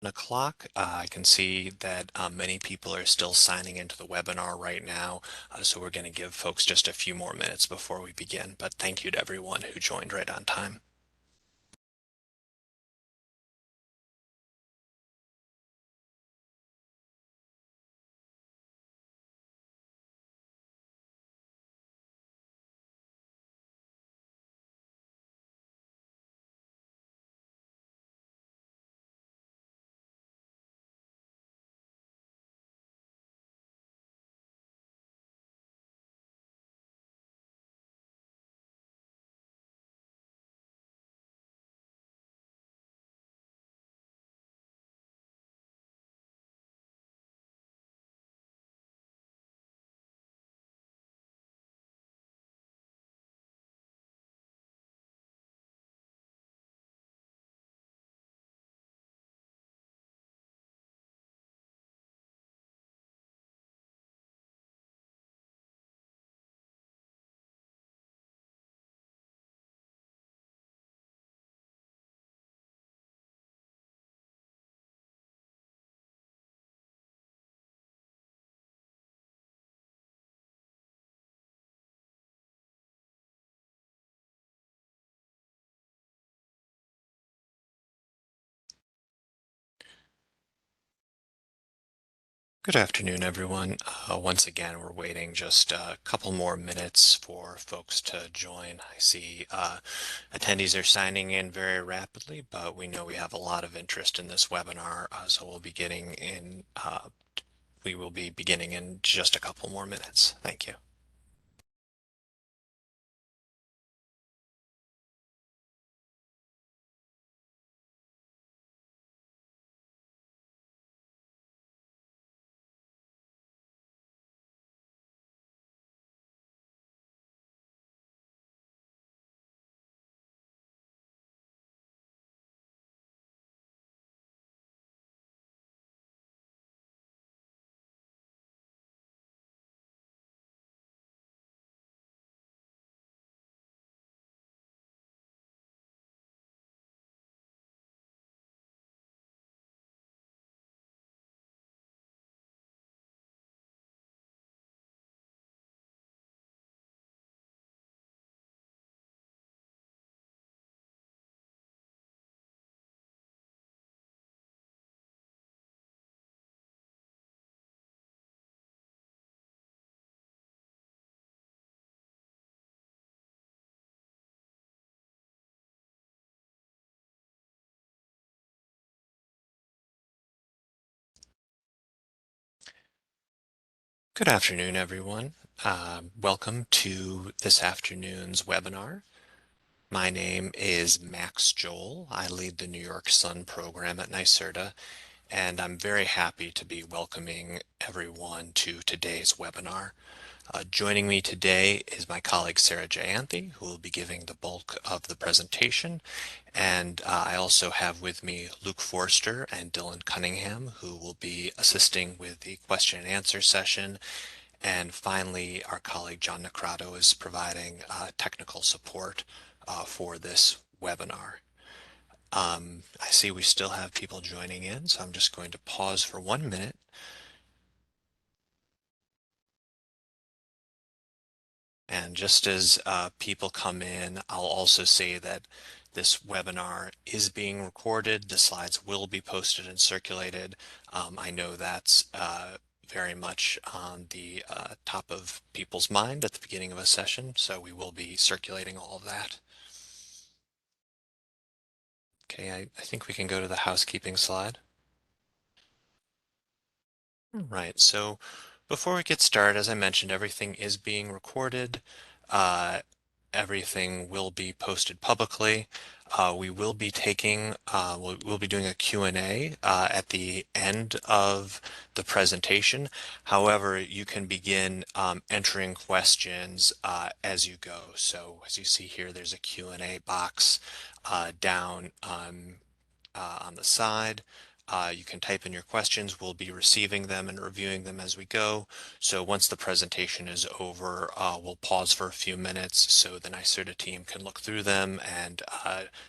o'clock. I can see that many people are still signing into the webinar right now, so we're going to give folks just a few more minutes before we begin, but thank you to everyone who joined right on time. Good afternoon, everyone. Once again, we're waiting just a couple more minutes for folks to join. I see attendees are signing in very rapidly, but we know we have a lot of interest in this webinar, so we will be beginning in just a couple more minutes. Thank you. Good afternoon, everyone. Welcome to this afternoon's webinar. My name is Max Joel. I lead the New York Sun program at NYSERDA, and I'm very happy to be welcoming everyone to today's webinar. Joining me today is my colleague Sarah Jayanthi, who will be giving the bulk of the presentation, and I also have with me Luke Forster and Dylan Cunningham, who will be assisting with the question and answer session. And finally, our colleague John Necrato is providing technical support for this webinar. I see we still have people joining in, so I'm just going to pause for 1 minute. And just as people come in, I'll also say that this webinar is being recorded. The slides will be posted and circulated. I know that's very much on the top of people's mind at the beginning of a session, so we will be circulating all of that. Okay, I think we can go to the housekeeping slide. Right, so before we get started, as I mentioned, everything is being recorded. Uh, Everything will be posted publicly. We will be we'll be doing a Q&A at the end of the presentation. However, you can begin entering questions as you go. So as you see here, there's a Q&A box down on the side. You can type in your questions. We'll be receiving them and reviewing them as we go. So once the presentation is over, we'll pause for a few minutes so the NYSERDA team can look through them and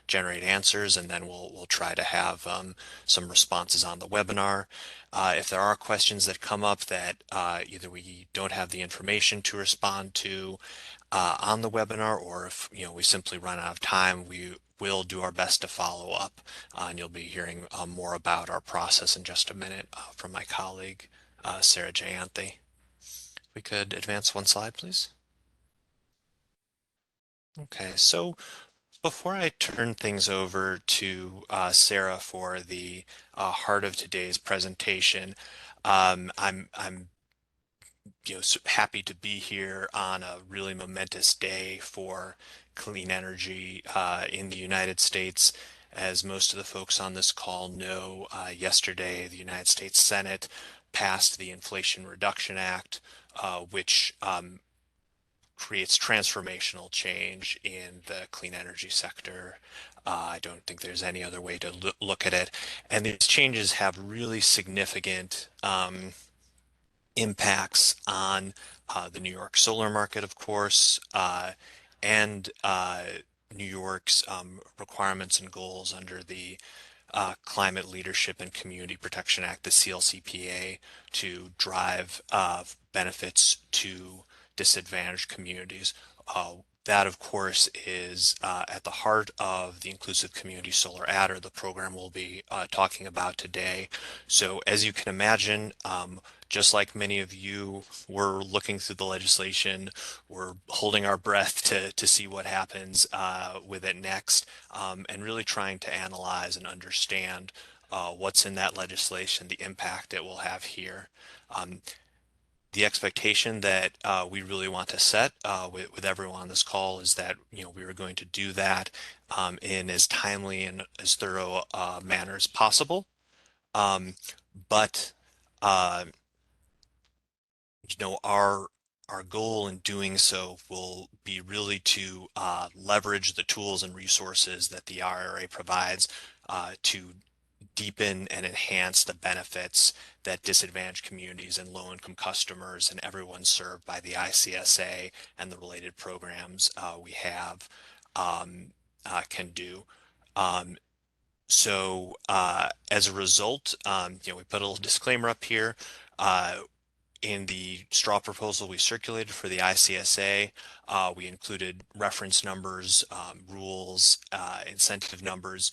generate answers, and then we'll try to have some responses on the webinar. If there are questions that come up that either we don't have the information to respond to on the webinar, or if we simply run out of time, we will do our best to follow up, and you'll be hearing more about our process in just a minute from my colleague Sarah Jayanthi. We could advance one slide, please. Okay, so before I turn things over to Sarah for the heart of today's presentation, I'm happy to be here on a really momentous day for clean energy in the United States. As most of the folks on this call know, yesterday the United States Senate passed the Inflation Reduction Act, which creates transformational change in the clean energy sector. I don't think there's any other way to look at it. And these changes have really significant impacts on the New York solar market, of course, and New York's requirements and goals under the Climate Leadership and Community Protection Act, the CLCPA, to drive benefits to disadvantaged communities. That, of course, is at the heart of the Inclusive Community Solar Adder, the program we'll be talking about today. So as you can imagine, just like many of you were looking through the legislation, we're holding our breath to see what happens with it next, and really trying to analyze and understand what's in that legislation, the impact it will have here. The expectation that we really want to set with everyone on this call is that we are going to do that in as timely and as thorough manner as possible. But uh, our goal in doing so will be really to leverage the tools and resources that the IRA provides to deepen and enhance the benefits that disadvantaged communities and low-income customers and everyone served by the ICSA and the related programs we have can do. Um, as a result, we put a little disclaimer up here. In the straw proposal we circulated for the ICSA, we included reference numbers, rules, incentive numbers.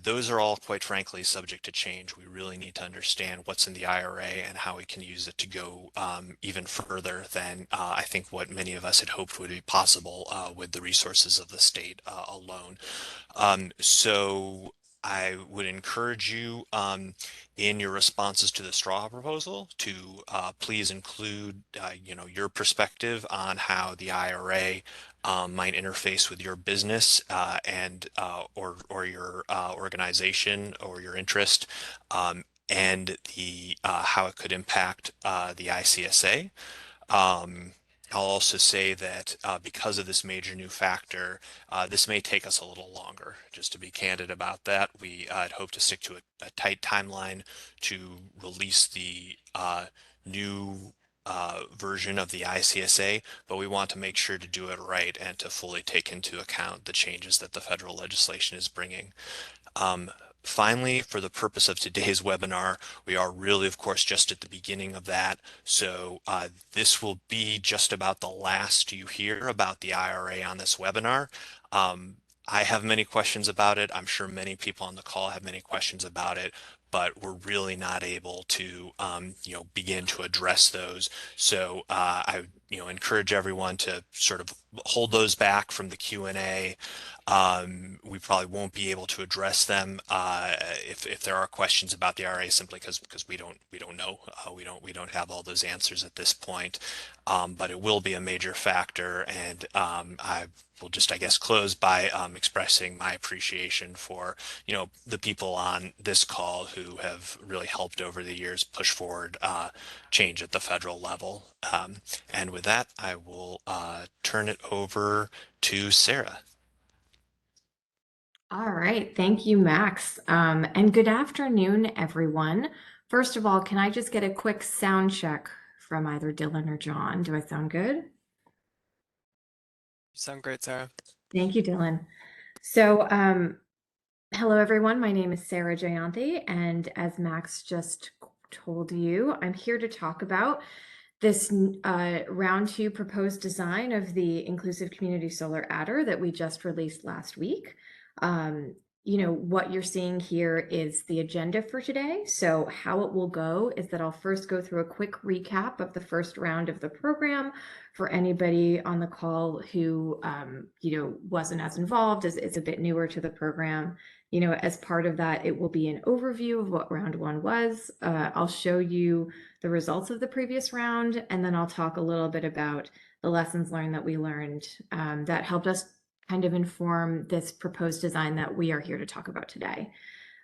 Those are all, quite frankly, subject to change. We really need to understand what's in the IRA and how we can use it to go even further than I think what many of us had hoped would be possible with the resources of the state alone. So I would encourage you in your responses to the straw proposal to please include your perspective on how the IRA might interface with your business and or your organization or your interest, and the how it could impact the ICSA. Um, I'll also say that because of this major new factor, this may take us a little longer. Just to be candid about that, we had hoped to stick to a tight timeline to release the new version of the ICSA, but we want to make sure to do it right and to fully take into account the changes that the federal legislation is bringing. Um, Finally, for the purpose of today's webinar, we are really, of course, just at the beginning of that. So this will be just about the last you hear about the IRA on this webinar. I have many questions about it. I'm sure many people on the call have many questions about it, but we're really not able to, begin to address those. So I, encourage everyone to sort of hold those back from the Q&A. We probably won't be able to address them if there are questions about the IRA, simply because we don't know, we don't have all those answers at this point. But it will be a major factor, and I will just, I guess, close by expressing my appreciation for the people on this call who have really helped over the years push forward change at the federal level. And with that, I will turn it over to Sarah. All right, thank you, Max. And good afternoon, everyone. First of all, can I just get a quick sound check from either Dylan or John? Do I sound good? You sound great, Sarah. Thank you, Dylan. So, hello, everyone. My name is Sarah Jayanthi, and as Max just told you, I'm here to talk about this round 2 proposed design of the Inclusive Community Solar Adder that we just released last week. What you're seeing here is the agenda for today. So how it will go is that I'll first go through a quick recap of the first round of the program for anybody on the call who, wasn't as involved, is a bit newer to the program. As part of that, it will be an overview of what round 1 was. I'll show you the results of the previous round, and then I'll talk a little bit about the lessons learned that we learned that helped us kind of inform this proposed design that we are here to talk about today.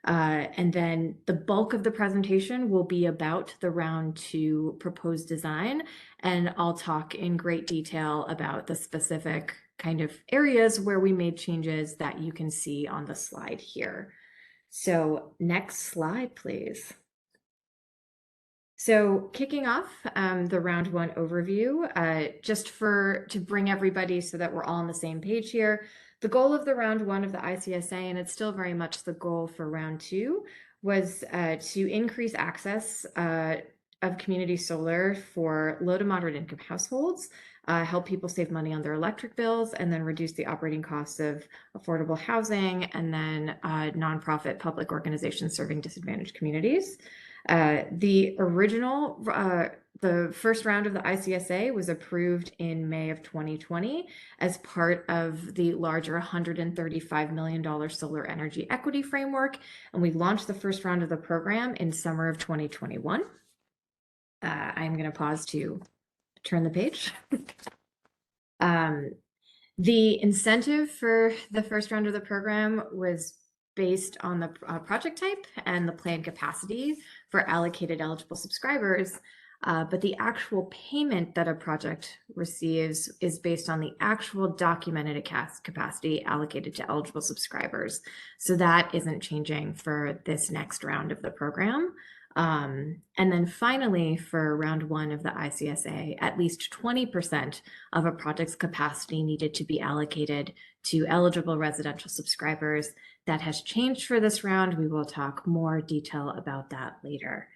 And then the bulk of the presentation will be about the round 2 proposed design, and I'll talk in great detail about the specific kind of areas where we made changes that you can see on the slide here. So next slide, please. So kicking off the round 1 overview, just to bring everybody so that we're all on the same page here, the goal of the round 1 of the ICSA, and it's still very much the goal for round 2, was to increase access of community solar for low to moderate income households, help people save money on their electric bills, and then reduce the operating costs of affordable housing, and then nonprofit public organizations serving disadvantaged communities. The first round of the ICSA was approved in May of 2020 as part of the larger $135 million solar energy equity framework. And we launched the first round of the program in summer of 2021. I'm going to pause to turn the page. The incentive for the first round of the program was based on the project type and the planned capacity for allocated eligible subscribers, but the actual payment that a project receives is based on the actual documented capacity allocated to eligible subscribers. So that isn't changing for this next round of the program. And then finally, for round 1 of the ICSA, at least 20% of a project's capacity needed to be allocated to eligible residential subscribers. That has changed for this round. We will talk more detail about that later.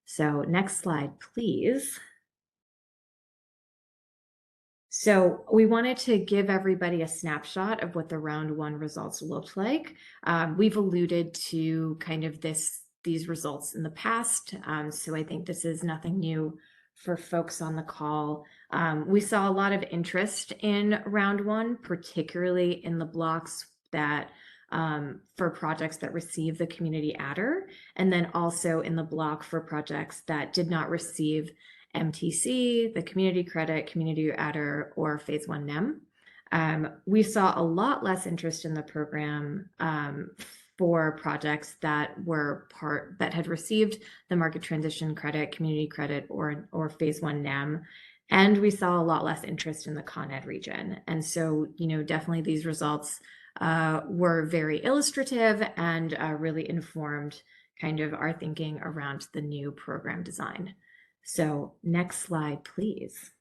So next slide, please. So we wanted to give everybody a snapshot of what the round 1 results looked like. We've alluded to kind of these results in the past, so I think this is nothing new for folks on the call. We saw a lot of interest in round 1, particularly in the blocks that for projects that receive the community adder, and then also in the block for projects that did not receive MTC, the community credit, community adder, or phase 1 NEM. We saw a lot less interest in the program for projects that had received the market transition credit, community credit, or phase 1 NEM. And we saw a lot less interest in the Con Ed region. And so, definitely these results were very illustrative and really informed kind of our thinking around the new program design. So next slide, please.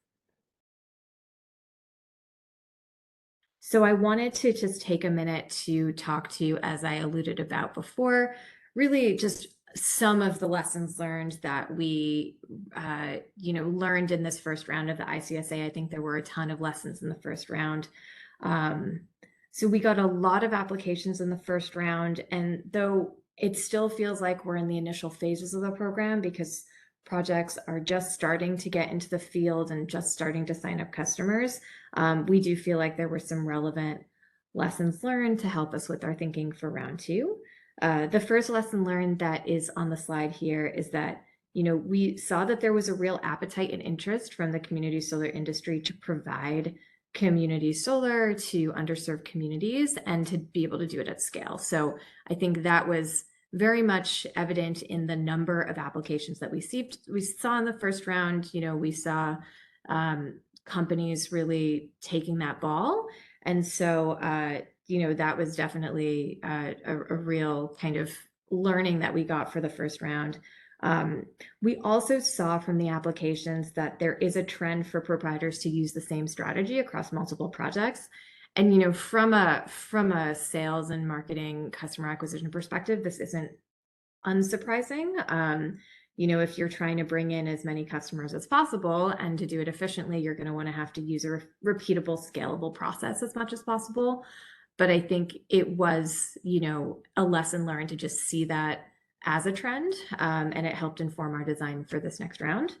So I wanted to just take a minute to talk to you, as I alluded about before, really just some of the lessons learned that we, learned in this first round of the ICSA. I think there were a ton of lessons in the first round. So we got a lot of applications in the first round, and though it still feels like we're in the initial phases of the program because projects are just starting to get into the field and just starting to sign up customers, we do feel like there were some relevant lessons learned to help us with our thinking for round 2. The first lesson learned that is on the slide here is that we saw that there was a real appetite and interest from the community solar industry to provide community solar to underserved communities and to be able to do it at scale. So I think that was very much evident in the number of applications that we saw in the first round. We saw companies really taking that ball. And so that was definitely a real kind of learning that we got for the first round. We also saw from the applications that there is a trend for providers to use the same strategy across multiple projects. And from a sales and marketing customer acquisition perspective, this isn't unsurprising. If you're trying to bring in as many customers as possible and to do it efficiently, you're going to want to have to use a repeatable, scalable process as much as possible. But I think it was, a lesson learned to just see that as a trend, and it helped inform our design for this next round.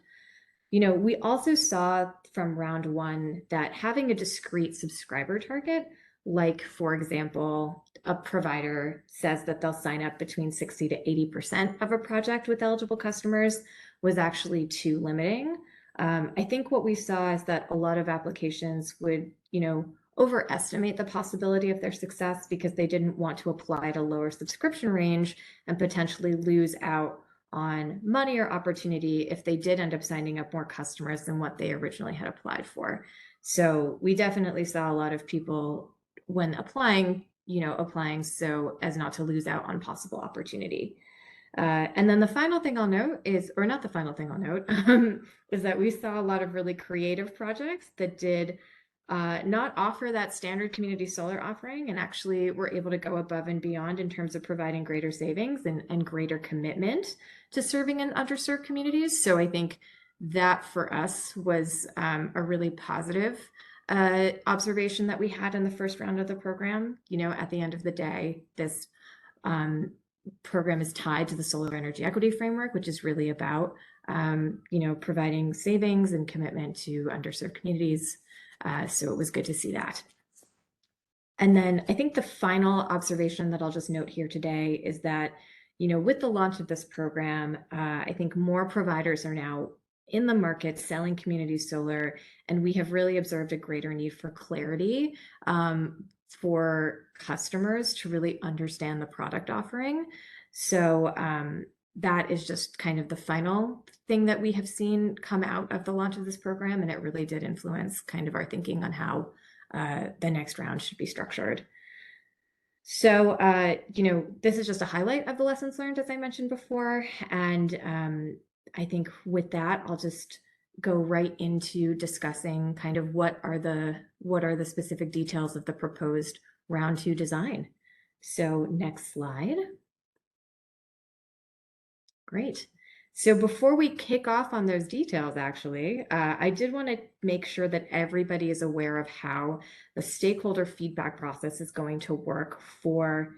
We also saw from round one that having a discrete subscriber target, like for example, a provider says that they'll sign up between 60 to 80% of a project with eligible customers, was actually too limiting. I think what we saw is that a lot of applications would, overestimate the possibility of their success because they didn't want to apply at a lower subscription range and potentially lose out on money or opportunity if they did end up signing up more customers than what they originally had applied for. So we definitely saw a lot of people when applying so as not to lose out on possible opportunity. And then the final thing I'll note is, or not the final thing I'll note, is that we saw a lot of really creative projects that did not offer that standard community solar offering, and actually were able to go above and beyond in terms of providing greater savings and greater commitment to serving in underserved communities. So I think that for us was a really positive observation that we had in the first round of the program. At the end of the day, this program is tied to the solar energy equity framework, which is really about providing savings and commitment to underserved communities. So it was good to see that. And then I think the final observation that I'll just note here today is that, with the launch of this program, I think more providers are now in the market selling community solar, and we have really observed a greater need for clarity for customers to really understand the product offering. So that is just kind of the final thing that we have seen come out of the launch of this program, and it really did influence kind of our thinking on how the next round should be structured. So, this is just a highlight of the lessons learned, as I mentioned before. And I think with that, I'll just go right into discussing kind of what are the specific details of the proposed round two design. So next slide. Great. So before we kick off on those details, actually, I did want to make sure that everybody is aware of how the stakeholder feedback process is going to work for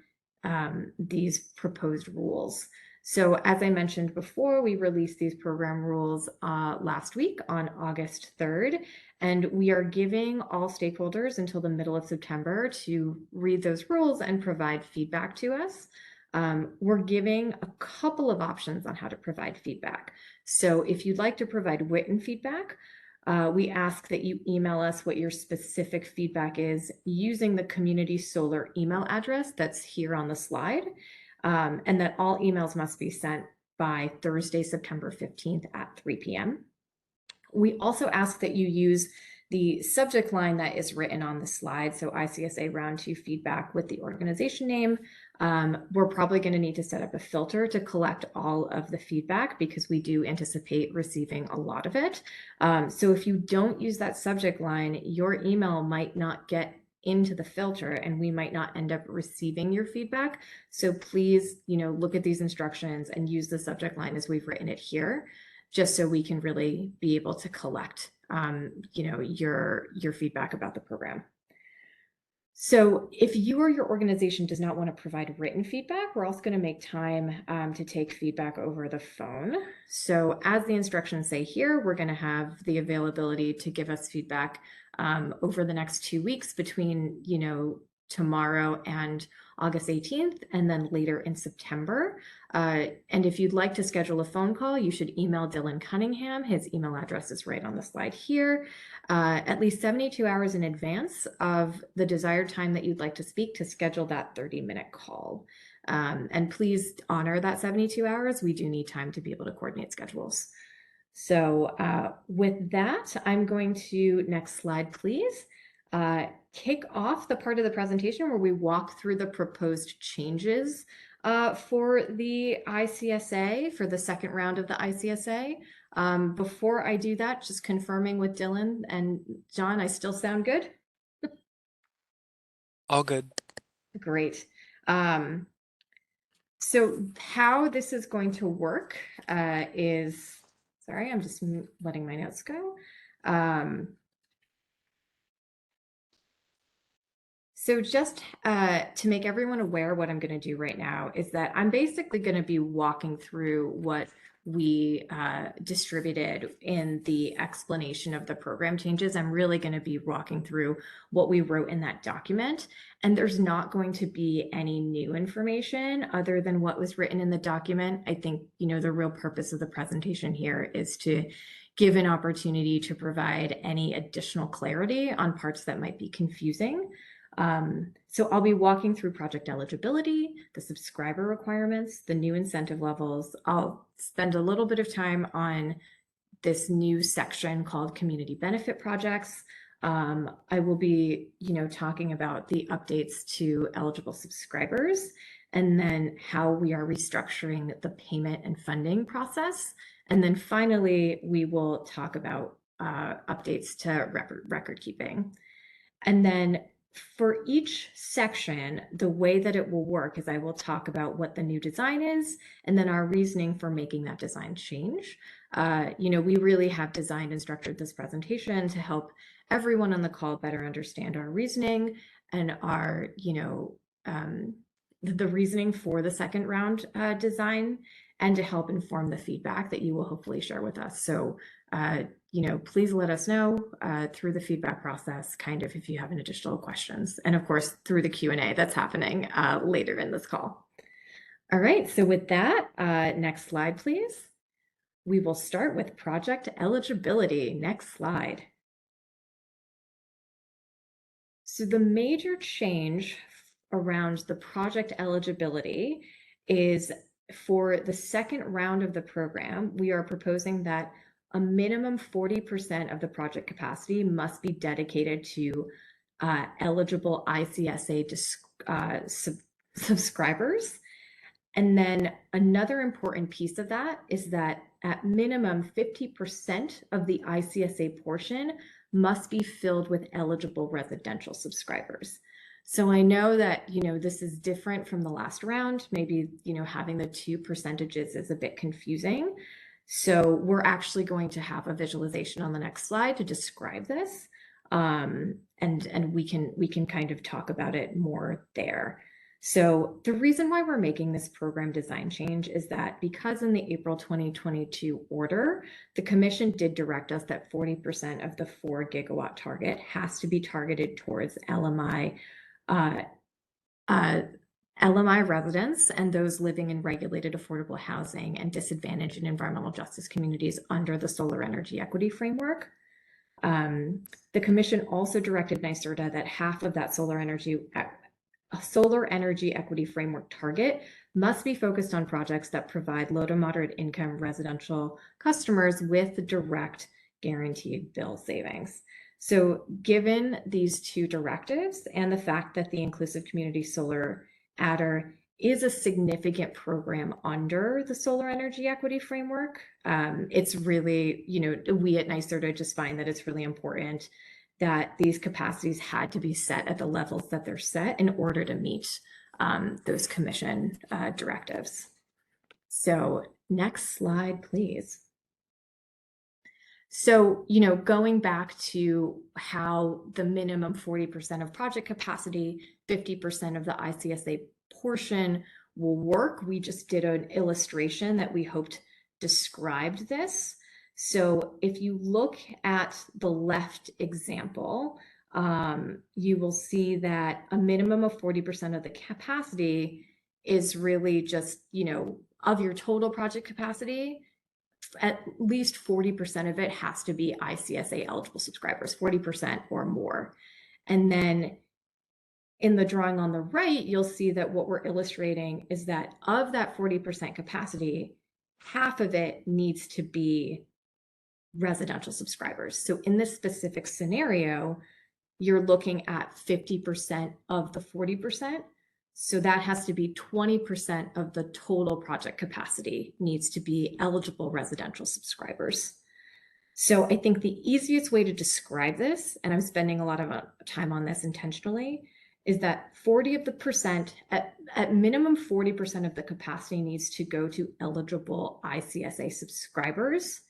these proposed rules. So as I mentioned before, we released these program rules last week on August 3rd, and we are giving all stakeholders until the middle of September to read those rules and provide feedback to us. We're giving a couple of options on how to provide feedback. So if you'd like to provide written feedback, we ask that you email us what your specific feedback is using the community solar email address that's here on the slide, and that all emails must be sent by Thursday, September 15th at 3 p.m. We also ask that you use the subject line that is written on the slide, so ICSA Round 2 feedback with the organization name. We're probably going to need to set up a filter to collect all of the feedback because we do anticipate receiving a lot of it. So if you don't use that subject line, your email might not get into the filter and we might not end up receiving your feedback. So please, look at these instructions and use the subject line as we've written it here, just so we can really be able to collect your feedback about the program. So if you or your organization does not want to provide written feedback, we're also going to make time to take feedback over the phone. So as the instructions say here, we're going to have the availability to give us feedback over the next 2 weeks between, tomorrow and August 18th, and then later in September. And if you'd like to schedule a phone call, you should email Dylan Cunningham. His email address is right on the slide here, at least 72 hours in advance of the desired time that you'd like to speak to schedule that 30-minute call. And please honor that 72 hours. We do need time to be able to coordinate schedules. So with that, I'm going to, next slide, please. kick off the part of the presentation where we walk through the proposed changes for the ICSA, for the second round of the ICSA. Before I do that, just confirming with Dylan and John, I still sound good? All good. Great. So how this is going to work is, sorry, I'm just letting my notes go. So just to make everyone aware, what I'm going to do right now is that I'm basically going to be walking through what we distributed in the explanation of the program changes. I'm really going to be walking through what we wrote in that document. And there's not going to be any new information other than what was written in the document. I think, the real purpose of the presentation here is to give an opportunity to provide any additional clarity on parts that might be confusing. So I'll be walking through project eligibility, the subscriber requirements, the new incentive levels. I'll spend a little bit of time on this new section called community benefit projects. I will be, talking about the updates to eligible subscribers and then how we are restructuring the payment and funding process. And then finally, we will talk about updates to record keeping. And then for each section, the way that it will work is I will talk about what the new design is and then our reasoning for making that design change. We really have designed and structured this presentation to help everyone on the call better understand our reasoning and our, the reasoning for the second round design, and to help inform the feedback that you will hopefully share with us. So please let us know through the feedback process, kind of if you have any additional questions, and of course through the Q&A that's happening later in this call. All right, so with that, next slide, please. We will start with project eligibility. Next slide. So the major change around the project eligibility is for the second round of the program, we are proposing that a minimum 40% of the project capacity must be dedicated to eligible ICSA subscribers. And then another important piece of that is that at minimum 50% of the ICSA portion must be filled with eligible residential subscribers. So I know that, this is different from the last round. Maybe, having the two percentages is a bit confusing. So we're actually going to have a visualization on the next slide to describe this. And we can kind of talk about it more there. So the reason why we're making this program design change is that because in the April 2022 order, the commission did direct us that 40% of the 4 gigawatt target has to be targeted towards LMI residents and those living in regulated affordable housing and disadvantaged and environmental justice communities under the solar energy equity framework. The commission also directed NYSERDA that half of that solar energy equity framework target must be focused on projects that provide low to moderate income residential customers with direct guaranteed bill savings. So given these two directives and the fact that the Inclusive Community Solar Adder is a significant program under the solar energy equity framework, it's really, we at NYSERDA just find that it's really important that these capacities had to be set at the levels that they're set in order to meet those commission directives. So next slide, please. So, going back to how the minimum 40% of project capacity, 50% of the ICSA portion will work, we just did an illustration that we hoped described this. So if you look at the left example, you will see that a minimum of 40% of the capacity is really just, of your total project capacity, at least 40% of it has to be ICSA eligible subscribers, 40% or more. And then in the drawing on the right, you'll see that what we're illustrating is that of that 40% capacity, half of it needs to be residential subscribers. So in this specific scenario, you're looking at 50% of the 40%. So that has to be 20% of the total project capacity needs to be eligible residential subscribers. So I think the easiest way to describe this, and I'm spending a lot of time on this intentionally, is that 40 of the percent, at minimum 40% of the capacity needs to go to eligible ICSA subscribers,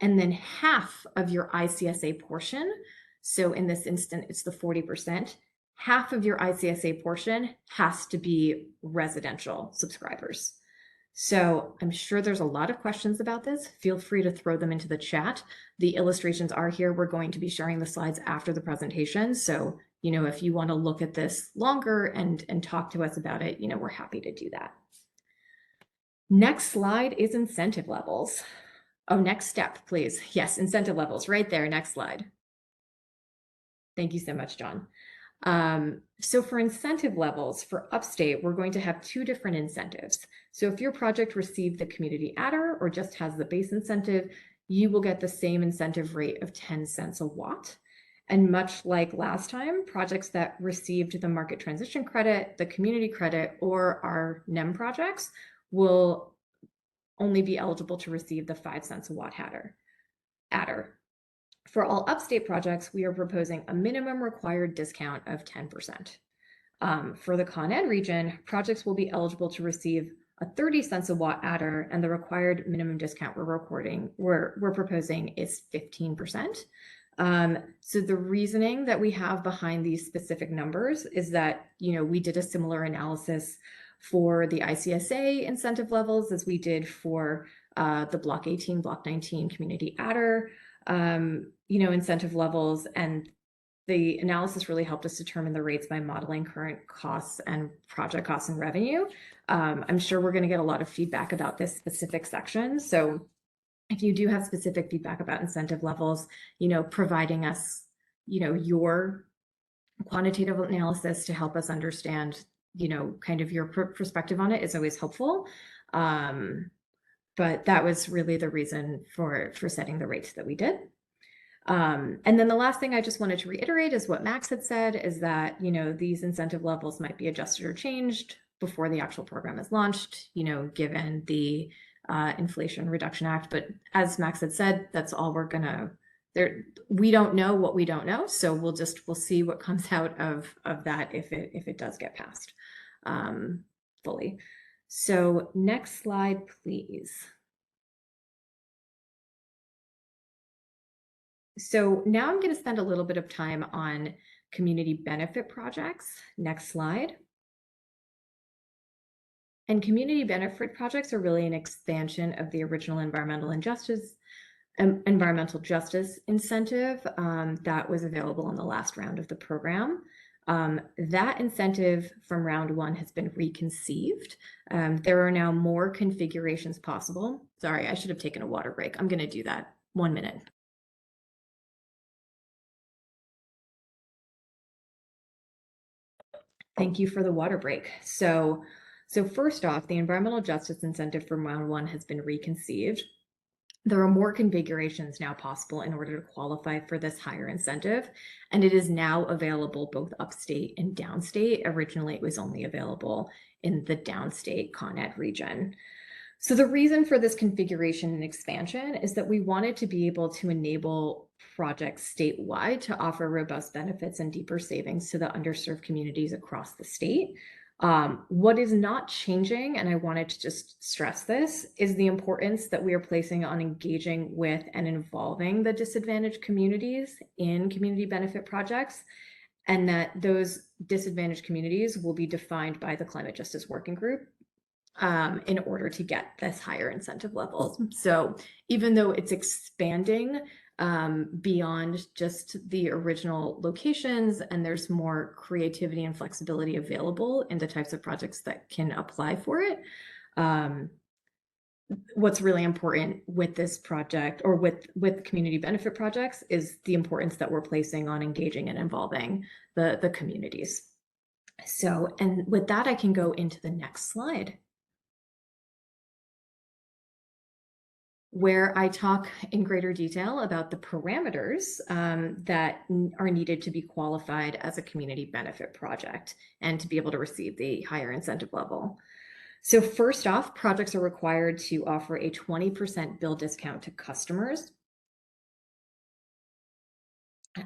and then half of your ICSA portion, so in this instant, it's the 40%, half of your ICSA portion has to be residential subscribers. So I'm sure there's a lot of questions about this. Feel free to throw them into the chat. The illustrations are here. We're going to be sharing the slides after the presentation. So, if you want to look at this longer and talk to us about it, we're happy to do that. Next slide is incentive levels. Oh, next step, please. Yes, incentive levels right there. Next slide. Thank you so much, John. So for incentive levels for Upstate, we're going to have two different incentives. So if your project received the community adder or just has the base incentive, you will get the same incentive rate of 10 cents a watt. And much like last time, projects that received the market transition credit, the community credit, or our NEM projects will only be eligible to receive the 5 cents a watt adder. For all Upstate projects, we are proposing a minimum required discount of 10%. For the Con Ed region, projects will be eligible to receive a 30 cents a watt adder, and the required minimum discount we're proposing is 15%. So the reasoning that we have behind these specific numbers is that, we did a similar analysis for the ICSA incentive levels as we did for the Block 18, Block 19 community adder, incentive levels. And the analysis really helped us determine the rates by modeling current costs and project costs and revenue. I'm sure we're going to get a lot of feedback about this specific section. So if you do have specific feedback about incentive levels, providing us, your quantitative analysis to help us understand, kind of your perspective on it is always helpful. But that was really the reason for setting the rates that we did. And then the last thing I just wanted to reiterate is what Max had said, is that, these incentive levels might be adjusted or changed before the actual program is launched, given the Inflation Reduction Act. But as Max had said, that's all we're gonna, we don't know what we don't know. So we'll see what comes out of that if it does get passed fully. So next slide, please. So now I'm going to spend a little bit of time on community benefit projects. Next slide. And community benefit projects are really an expansion of the original environmental justice incentive that was available in the last round of the program. That incentive from round one has been reconceived. There are now more configurations possible. Sorry, I should have taken a water break. I'm going to do that. 1 minute. Thank you for the water break. So first off, the environmental justice incentive from round one has been reconceived. There are more configurations now possible in order to qualify for this higher incentive, and it is now available both upstate and downstate. Originally, it was only available in the downstate Con Ed region. So the reason for this configuration and expansion is that we wanted to be able to enable projects statewide to offer robust benefits and deeper savings to the underserved communities across the state. What is not changing, and I wanted to just stress this, is the importance that we are placing on engaging with and involving the disadvantaged communities in community benefit projects, and that those disadvantaged communities will be defined by the Climate Justice Working Group in order to get this higher incentive levels. So even though it's expanding beyond just the original locations, and there's more creativity and flexibility available in the types of projects that can apply for it, what's really important with this project, or with community benefit projects, is the importance that we're placing on engaging and involving the communities. So, and with that, I can go into the next slide. where I talk in greater detail about the parameters that are needed to be qualified as a community benefit project and to be able to receive the higher incentive level. So first off, projects are required to offer a 20% bill discount to customers.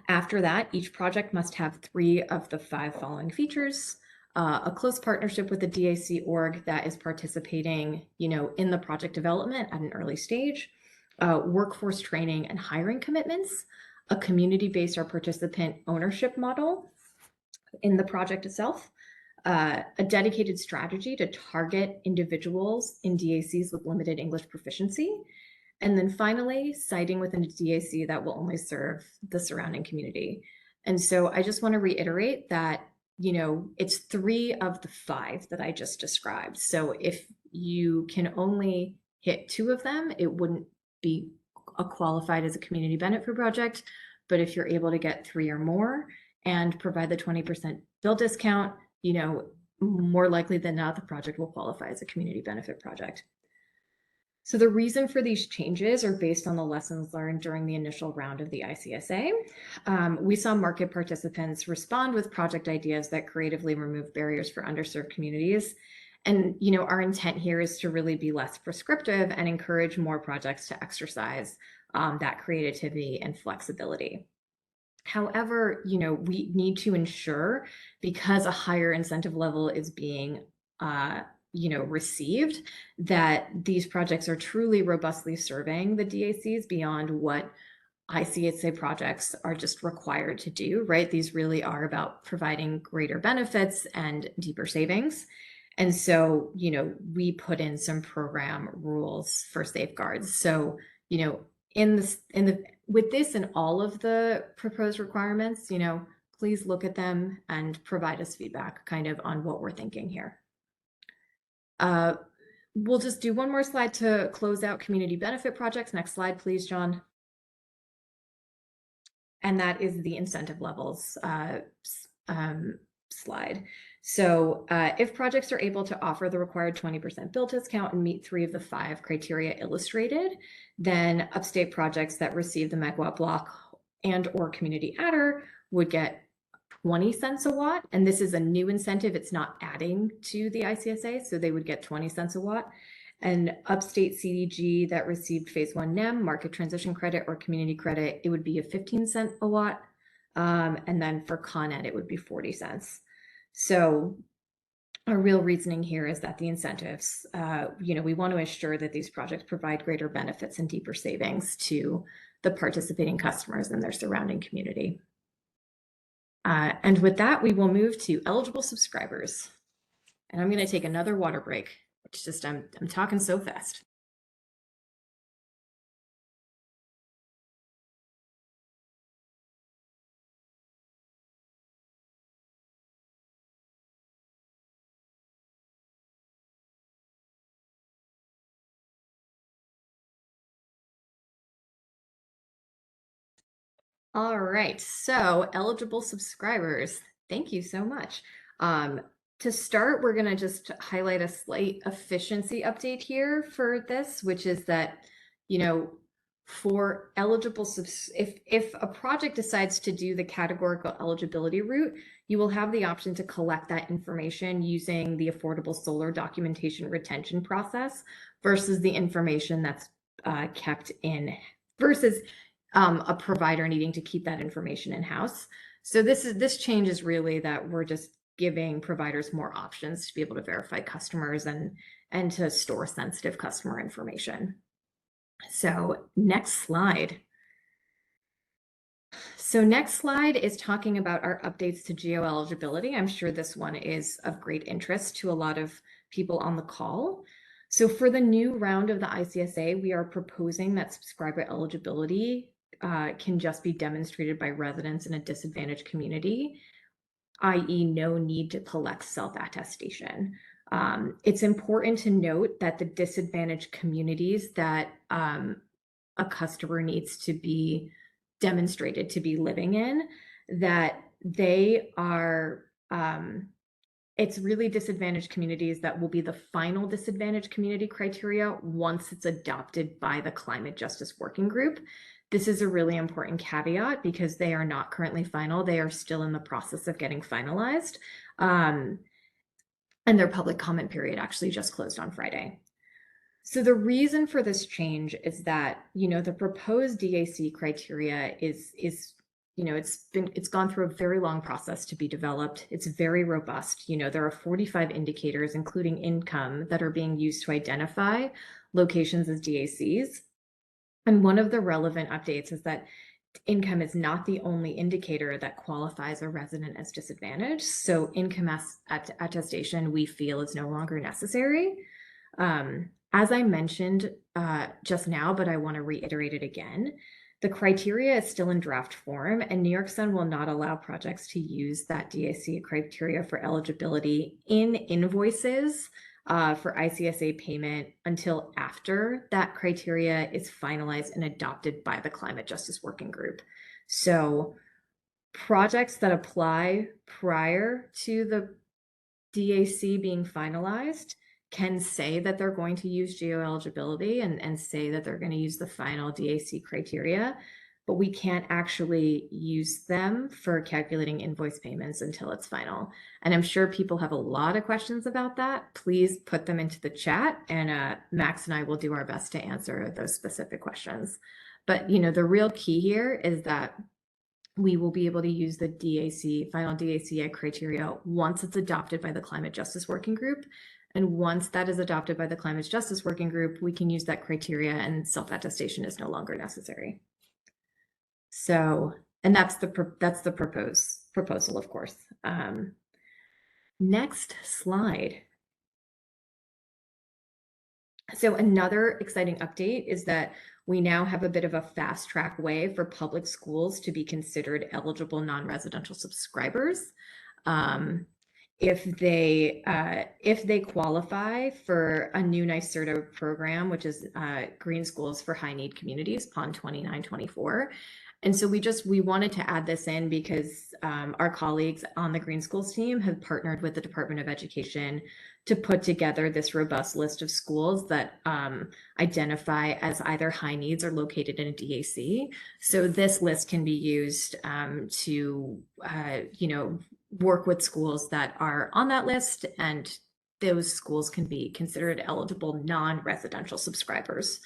After that, each project must have 3 of the 5 following features: a close partnership with the DAC org that is participating, in the project development at an early stage, workforce training and hiring commitments, a community-based or participant ownership model in the project itself, a dedicated strategy to target individuals in DACs with limited English proficiency, and then finally, siding with a DAC that will only serve the surrounding community. And so I just want to reiterate that, it's 3 of the 5 that I just described. So if you can only hit 2 of them, it wouldn't be qualified as a community benefit project. But if you're able to get 3 or more and provide the 20% bill discount, more likely than not, the project will qualify as a community benefit project. So the reason for these changes are based on the lessons learned during the initial round of the ICSA. We saw market participants respond with project ideas that creatively remove barriers for underserved communities. And, our intent here is to really be less prescriptive and encourage more projects to exercise that creativity and flexibility. However, we need to ensure, because a higher incentive level is being received, that these projects are truly robustly serving the DACs beyond what ICSA projects are just required to do, right? These really are about providing greater benefits and deeper savings. And so, we put in some program rules for safeguards. So, in the with this and all of the proposed requirements, please look at them and provide us feedback kind of on what we're thinking here. We'll just do one more slide to close out community benefit projects. Next slide, please, John. And that is the incentive levels slide. So if projects are able to offer the required 20% bill discount and meet 3 of the 5 criteria illustrated, then upstate projects that receive the megawatt block and or community adder would get 20 cents a watt. And this is a new incentive. It's not adding to the ICSA. So they would get 20 cents a watt. And upstate CDG that received phase 1 NEM, market transition credit or community credit, it would be a 15 cent a watt. And then for Con Ed, it would be 40 cents. So our real reasoning here is that the incentives, we want to ensure that these projects provide greater benefits and deeper savings to the participating customers and their surrounding community. And with that, we will move to eligible subscribers. And I'm going to take another water break. It's just, I'm talking so fast. All right, so eligible subscribers, thank you so much. To start, we're gonna just highlight a slight efficiency update here for this, which is that, for eligible if a project decides to do the categorical eligibility route, you will have the option to collect that information using the affordable solar documentation retention process versus the information that's kept in versus a provider needing to keep that information in-house. So this change is really that we're just giving providers more options to be able to verify customers and to store sensitive customer information. So next slide. So next slide is talking about our updates to Geo Eligibility. I'm sure this one is of great interest to a lot of people on the call. So for the new round of the ICSA, we are proposing that subscriber eligibility can just be demonstrated by residents in a disadvantaged community, i.e. no need to collect self-attestation. It's important to note that the disadvantaged communities that a customer needs to be demonstrated to be living in, that they are it's really disadvantaged communities that will be the final disadvantaged community criteria once it's adopted by the Climate Justice Working Group. This is a really important caveat because they are not currently final. They are still in the process of getting finalized. And their public comment period actually just closed on Friday. So the reason for this change is that, the proposed DAC criteria is it's gone through a very long process to be developed. It's very robust. There are 45 indicators, including income, that are being used to identify locations as DACs. And one of the relevant updates is that income is not the only indicator that qualifies a resident as disadvantaged. So income attestation, we feel, is no longer necessary. As I mentioned just now, but I want to reiterate it again, the criteria is still in draft form, and New York Sun will not allow projects to use that DAC criteria for eligibility in invoices for ICSA payment until after that criteria is finalized and adopted by the Climate Justice Working Group. So projects that apply prior to the DAC being finalized can say that they're going to use Geo Eligibility and say that they're going to use the final DAC criteria, but we can't actually use them for calculating invoice payments until it's final. And I'm sure people have a lot of questions about that. Please put them into the chat, and Max and I will do our best to answer those specific questions. But the real key here is that we will be able to use the final DAC criteria once it's adopted by the Climate Justice Working Group. And once that is adopted by the Climate Justice Working Group, we can use that criteria and self-attestation is no longer necessary. So, and that's the proposal, of course. Next slide. So another exciting update is that we now have a bit of a fast track way for public schools to be considered eligible non-residential subscribers. If they qualify for a new NYSERDA program, which is Green Schools for High Need Communities, PON 2924. And so we wanted to add this in because our colleagues on the Green Schools team have partnered with the Department of Education to put together this robust list of schools that identify as either high needs or located in a DAC. So this list can be used to, work with schools that are on that list, and those schools can be considered eligible non-residential subscribers.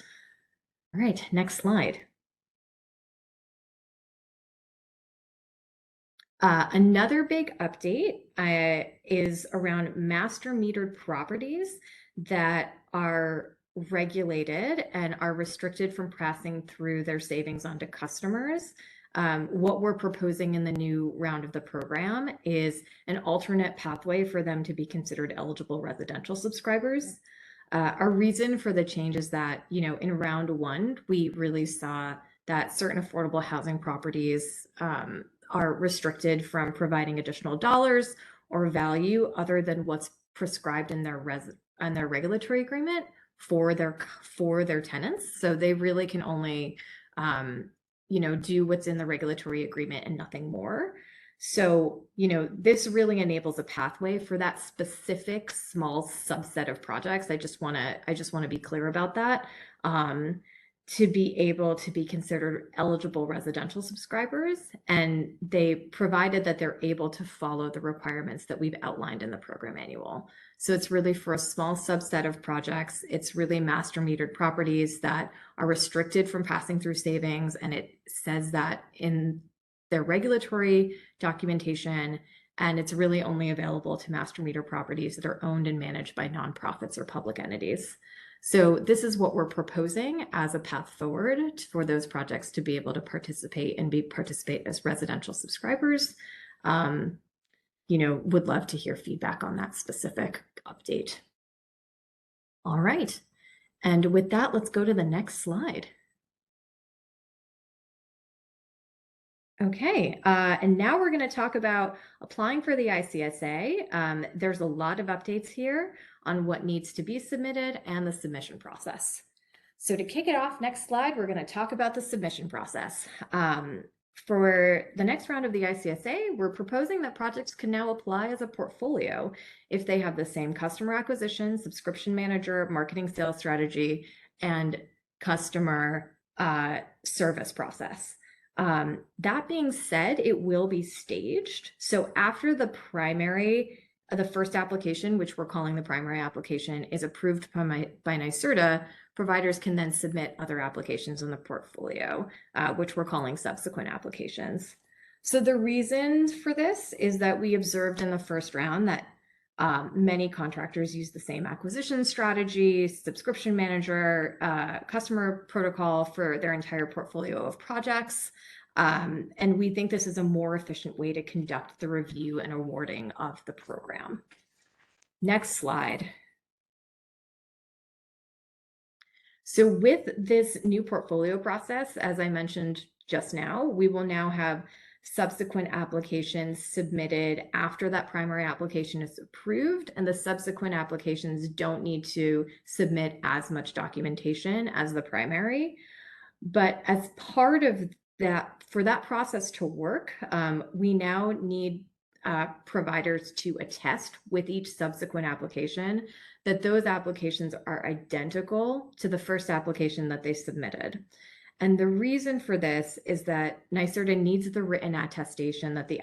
All right, next slide. Another big update is around master metered properties that are regulated and are restricted from passing through their savings onto customers. What we're proposing in the new round of the program is an alternate pathway for them to be considered eligible residential subscribers. Our reason for the change is that, in round one, we really saw that certain affordable housing properties are restricted from providing additional dollars or value other than what's prescribed in their regulatory agreement for their tenants. So they really can only do what's in the regulatory agreement and nothing more. So, this really enables a pathway for that specific small subset of projects. I just want to be clear about that. To be able to be considered eligible residential subscribers, and they provided that they're able to follow the requirements that we've outlined in the program manual. So it's really for a small subset of projects. It's really master metered properties that are restricted from passing through savings, and it says that in their regulatory documentation, and it's really only available to master meter properties that are owned and managed by nonprofits or public entities. So this is what we're proposing as a path forward for those projects to be able to participate as residential subscribers. Would love to hear feedback on that specific update. All right. And with that, let's go to the next slide. Okay, and now we're going to talk about applying for the ICSA. There's a lot of updates here on what needs to be submitted and the submission process. So to kick it off, next slide, we're going to talk about the submission process. For the next round of the ICSA, we're proposing that projects can now apply as a portfolio if they have the same customer acquisition, subscription manager, marketing sales strategy, and customer service process. That being said, it will be staged. So after the first application, which we're calling the primary application, is approved by NYSERDA, providers can then submit other applications in the portfolio, which we're calling subsequent applications. So the reason for this is that we observed in the first round that many contractors use the same acquisition strategy, subscription manager, customer protocol for their entire portfolio of projects. And we think this is a more efficient way to conduct the review and awarding of the program. Next slide. So with this new portfolio process, as I mentioned just now, we will now have subsequent applications submitted after that primary application is approved, and the subsequent applications don't need to submit as much documentation as the primary. But as part of that, for that process to work, we now need providers to attest with each subsequent application that those applications are identical to the first application that they submitted. And the reason for this is that NYSERDA needs the written attestation that the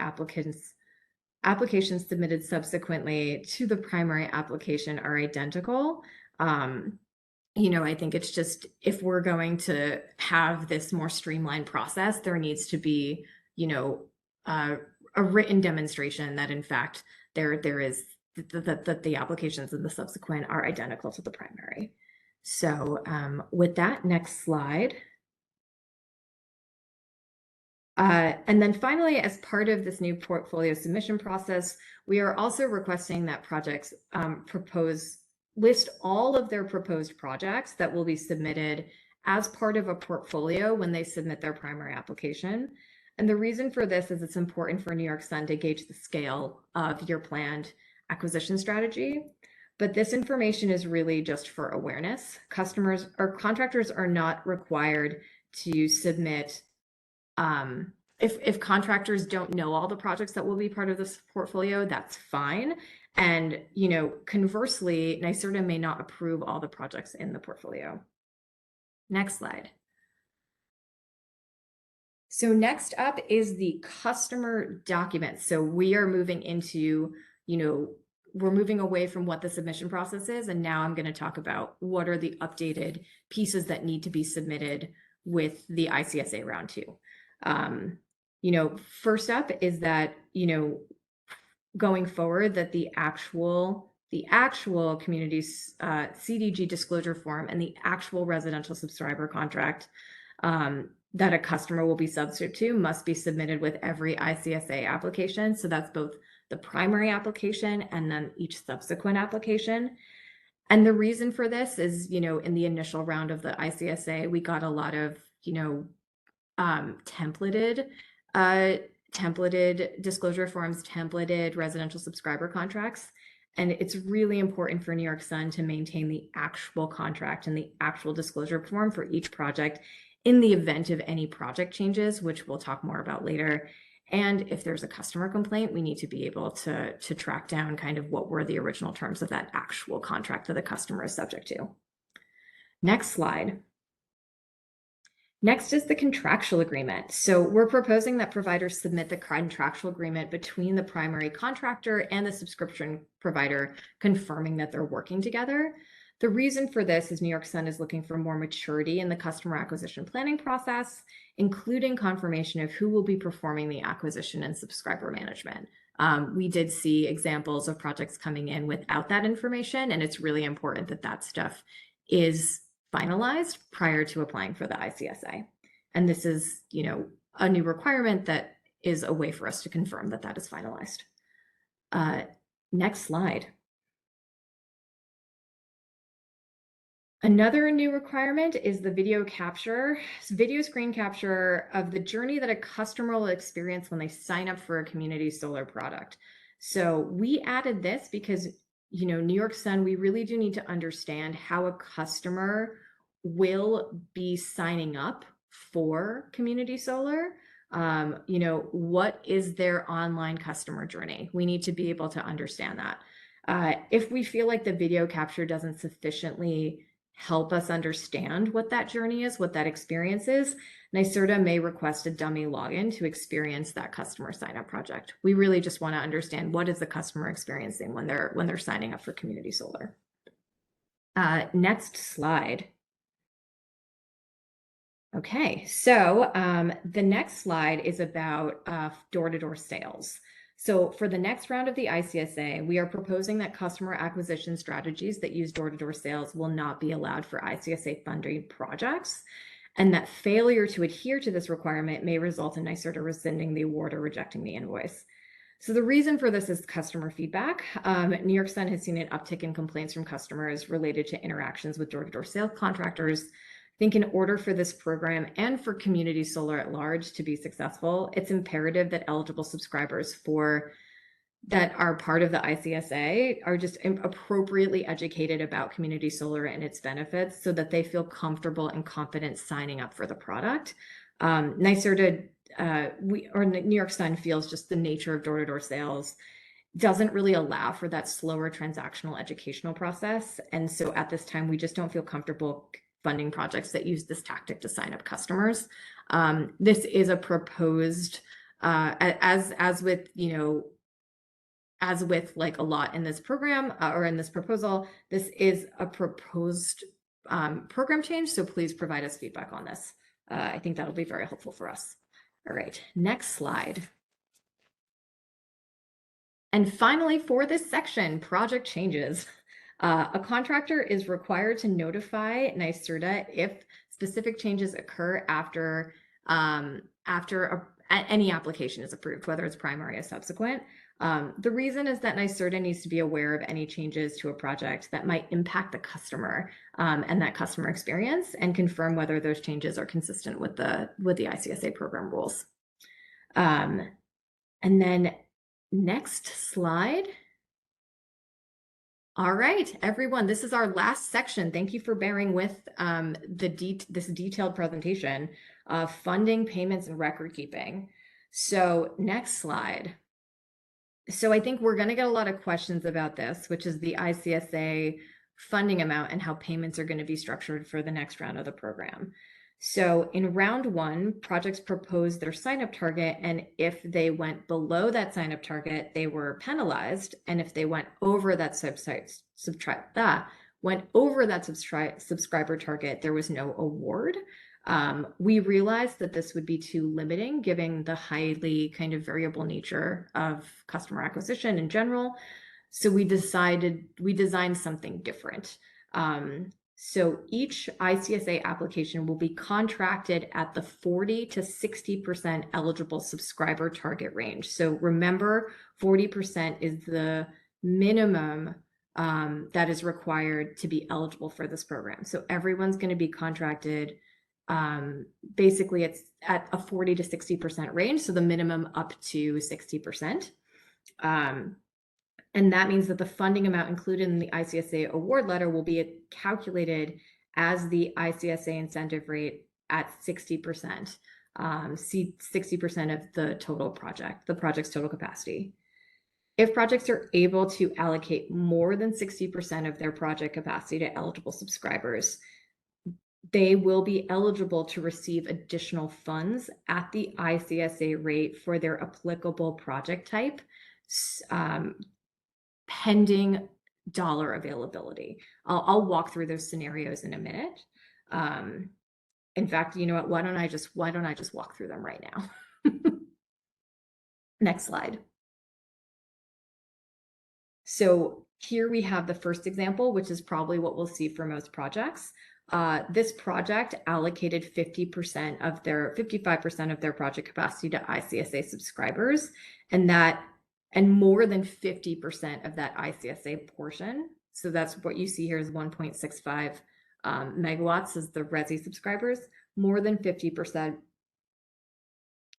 applications submitted subsequently to the primary application are identical. I think it's just, if we're going to have this more streamlined process, there needs to be, a written demonstration that in fact there is that the applications in the subsequent are identical to the primary. So with that, next slide. And then finally, as part of this new portfolio submission process, we are also requesting that projects list all of their proposed projects that will be submitted as part of a portfolio when they submit their primary application. And the reason for this is it's important for New York Sun to gauge the scale of your planned acquisition strategy. But this information is really just for awareness. Customers or contractors are not required to submit. If contractors don't know all the projects that will be part of this portfolio, that's fine. And, conversely, NYSERDA may not approve all the projects in the portfolio. Next slide. So next up is the customer document. So we are moving into, we're moving away from what the submission process is. And now I'm going to talk about what are the updated pieces that need to be submitted with the ICSA Round 2. First up is that, going forward, that the actual community's CDG disclosure form and the actual residential subscriber contract that a customer will be subject to must be submitted with every ICSA application. So that's both the primary application and then each subsequent application. And the reason for this is, in the initial round of the ICSA, we got a lot of, templated disclosure forms, templated residential subscriber contracts. And it's really important for New York Sun to maintain the actual contract and the actual disclosure form for each project in the event of any project changes, which we'll talk more about later. And if there's a customer complaint, we need to be able to track down kind of what were the original terms of that actual contract that the customer is subject to. Next slide. Next is the contractual agreement. So we're proposing that providers submit the contractual agreement between the primary contractor and the subscription provider, confirming that they're working together. The reason for this is New York Sun is looking for more maturity in the customer acquisition planning process, including confirmation of who will be performing the acquisition and subscriber management. We did see examples of projects coming in without that information, and it's really important that that stuff is finalized prior to applying for the ICSA. And this is, a new requirement that is a way for us to confirm that that is finalized. Next slide. Another new requirement is the video screen capture of the journey that a customer will experience when they sign up for a community solar product. So we added this because, New York Sun, we really do need to understand how a customer will be signing up for community solar. You know, what is their online customer journey? We need to be able to understand that. If we feel like the video capture doesn't sufficiently help us understand what that journey is, what that experience is, NYSERDA may request a dummy login to experience that customer sign up project. We really just want to understand what is the customer experiencing when they're signing up for community solar. Next slide. Okay, so the next slide is about door-to-door sales. So for the next round of the ICSA, we are proposing that customer acquisition strategies that use door-to-door sales will not be allowed for ICSA funding projects, and that failure to adhere to this requirement may result in NYSERDA rescinding the award or rejecting the invoice. So the reason for this is customer feedback. New York Sun has seen an uptick in complaints from customers related to interactions with door-to-door sales contractors. I think in order for this program and for community solar at large to be successful, it's imperative that eligible subscribers that are part of the ICSA are just appropriately educated about community solar and its benefits so that they feel comfortable and confident signing up for the product. NYSERDA, New York Sun feels just the nature of door-to-door sales doesn't really allow for that slower transactional educational process. And so at this time, we just don't feel comfortable funding projects that use this tactic to sign up customers. This is a proposed, as with, you know, as with like a lot in this program or in this proposal, this is a proposed program change. So please provide us feedback on this. I think that'll be very helpful for us. All right, next slide. And finally, for this section, project changes. A contractor is required to notify NYSERDA if specific changes occur after any application is approved, whether it's primary or subsequent. The reason is that NYSERDA needs to be aware of any changes to a project that might impact the customer and that customer experience, and confirm whether those changes are consistent with the ICSA program rules. And then next slide. All right, everyone, this is our last section. Thank you for bearing with this detailed presentation of funding, payments, and record keeping. So next slide. So I think we're going to get a lot of questions about this, which is the ICSA funding amount and how payments are going to be structured for the next round of the program. So in round one, projects proposed their sign-up target, and if they went below that sign-up target, they were penalized. And if they went over that subscriber target, there was no award. We realized that this would be too limiting, given the highly kind of variable nature of customer acquisition in general. So we designed something different. So each ICSA application will be contracted at the 40 to 60% eligible subscriber target range. So remember, 40% is the minimum that is required to be eligible for this program. So everyone's going to be contracted. Basically, it's at a 40 to 60% range, so the minimum up to 60%. And that means that the funding amount included in the ICSA award letter will be calculated as the ICSA incentive rate at 60%, 60% of the total project, the project's total capacity. If projects are able to allocate more than 60% of their project capacity to eligible subscribers, they will be eligible to receive additional funds at the ICSA rate for their applicable project type, pending dollar availability. I'll walk through those scenarios in a minute. In fact, you know what? Why don't I just walk through them right now? Next slide. So here we have the first example, which is probably what we'll see for most projects. This project allocated 55% of their project capacity to ICSA subscribers, and more than 50% of that ICSA portion. So that's what you see here is 1.65 megawatts as the Resi subscribers. More than 50%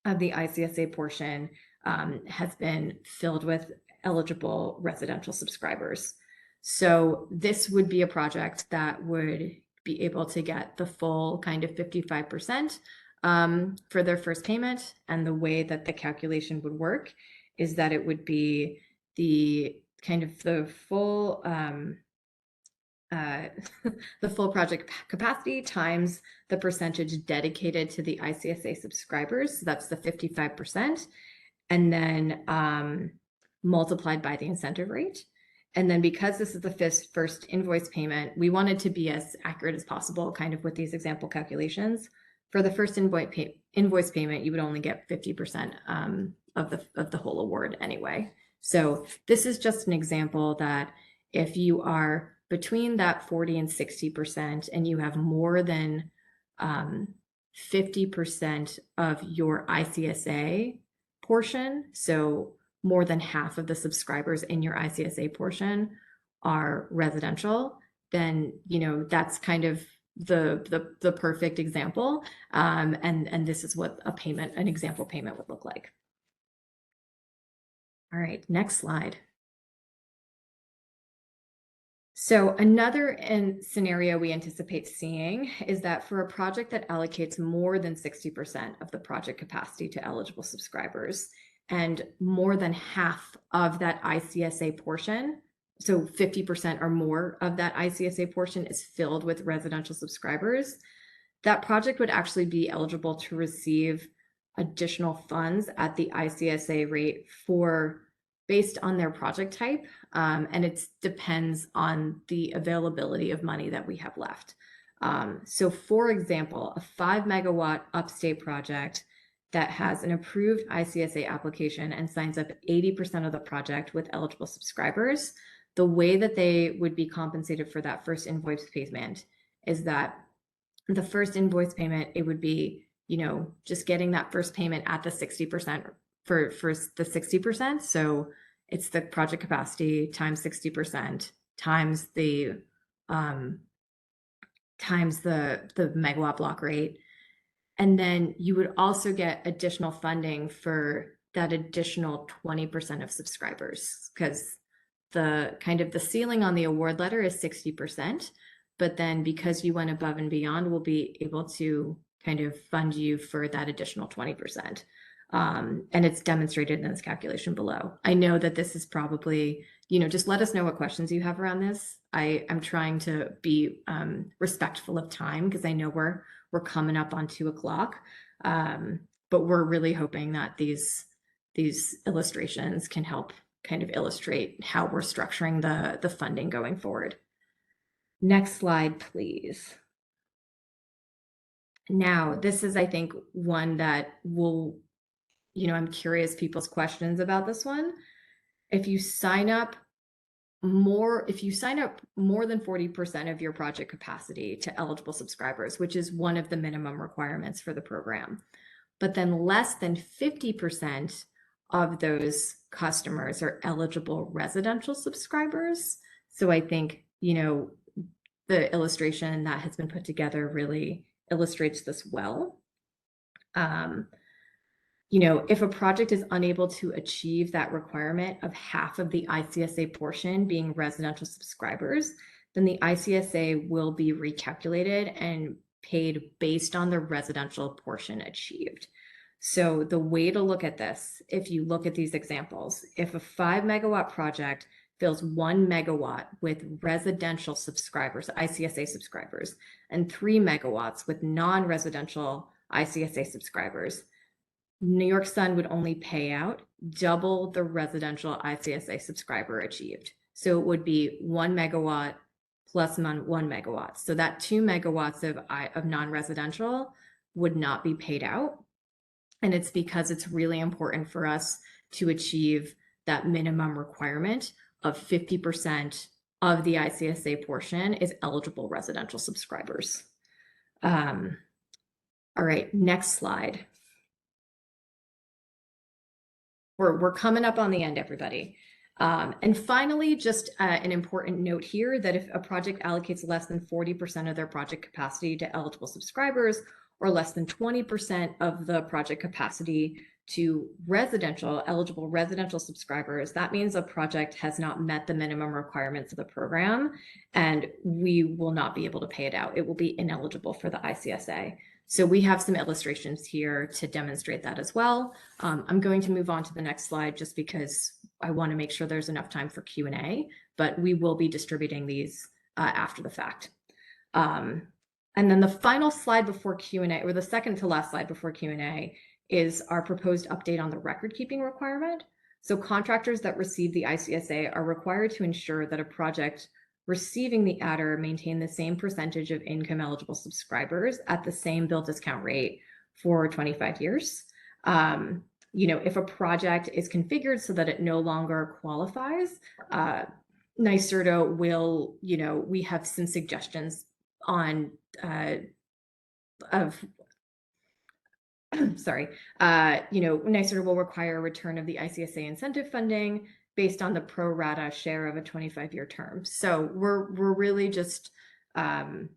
of the ICSA portion has been filled with eligible residential subscribers. So this would be a project that would be able to get the full kind of 55% for their first payment. And the way that the calculation would work is that it would be the kind of the full the full project capacity times the percentage dedicated to the ICSA subscribers. So that's the 55%. And then multiplied by the incentive rate. And then because this is the first invoice payment, we wanted to be as accurate as possible kind of with these example calculations. For the first invoice payment, you would only get 50% of the whole award anyway. So this is just an example that if you are between that 40 and 60% and you have more than 50% of your ICSA portion, so more than half of the subscribers in your ICSA portion are residential, then that's kind of the perfect example, and this is what an example payment would look like. All right, next slide. So another scenario we anticipate seeing is that for a project that allocates more than 60% of the project capacity to eligible subscribers and more than half of that ICSA portion, so 50% or more of that ICSA portion is filled with residential subscribers, that project would actually be eligible to receive additional funds at the ICSA rate based on their project type, and it depends on the availability of money that we have left. So for example, a 5 megawatt upstate project that has an approved ICSA application and signs up 80% of the project with eligible subscribers, the way that they would be compensated for that first invoice payment is that the first invoice payment, it would be, just getting that first payment at the 60% for the 60%. So it's the project capacity times 60% times the megawatt block rate. And then you would also get additional funding for that additional 20% of subscribers, because the ceiling on the award letter is 60%. But then because you went above and beyond, we'll be able to kind of fund you for that additional 20%. And it's demonstrated in this calculation below. I know that this is probably, just let us know what questions you have around this. I'm trying to be respectful of time because I know we're coming up on 2:00. But we're really hoping that these illustrations can help kind of illustrate how we're structuring the funding going forward. Next slide, please. Now, this is, I think, one that will, I'm curious people's questions about this one. If you sign up more than 40% of your project capacity to eligible subscribers, which is one of the minimum requirements for the program, but then less than 50% of those customers are eligible residential subscribers. So I think, the illustration that has been put together really illustrates this well. If a project is unable to achieve that requirement of half of the ICSA portion being residential subscribers, then the ICSA will be recalculated and paid based on the residential portion achieved. So the way to look at this, if you look at these examples, if a 5 megawatt project fills 1 megawatt with residential subscribers, ICSA subscribers, and 3 megawatts with non-residential ICSA subscribers, New York Sun would only pay out double the residential ICSA subscriber achieved. So it would be 1 megawatt plus 1 megawatt. So that 2 megawatts of non-residential would not be paid out. And it's because it's really important for us to achieve that minimum requirement of 50% of the ICSA portion is eligible residential subscribers. All right, next slide. We're coming up on the end, everybody. And finally, just an important note here that if a project allocates less than 40% of their project capacity to eligible subscribers or less than 20% of the project capacity to eligible residential subscribers, that means a project has not met the minimum requirements of the program, and we will not be able to pay it out. It will be ineligible for the ICSA. So we have some illustrations here to demonstrate that as well. I'm going to move on to the next slide just because I want to make sure there's enough time for Q&A, but we will be distributing these after the fact. And then the final slide before Q&A, or the second to last slide before Q&A, is our proposed update on the record keeping requirement. So contractors that receive the ICSA are required to ensure that a project receiving the adder maintain the same percentage of income eligible subscribers at the same bill discount rate for 25 years. If a project is configured so that it no longer qualifies, NYSERDA will, we have some suggestions on of sorry, NYSERDA will require a return of the ICSA incentive funding based on the pro rata share of a 25-year term. So we're really just, the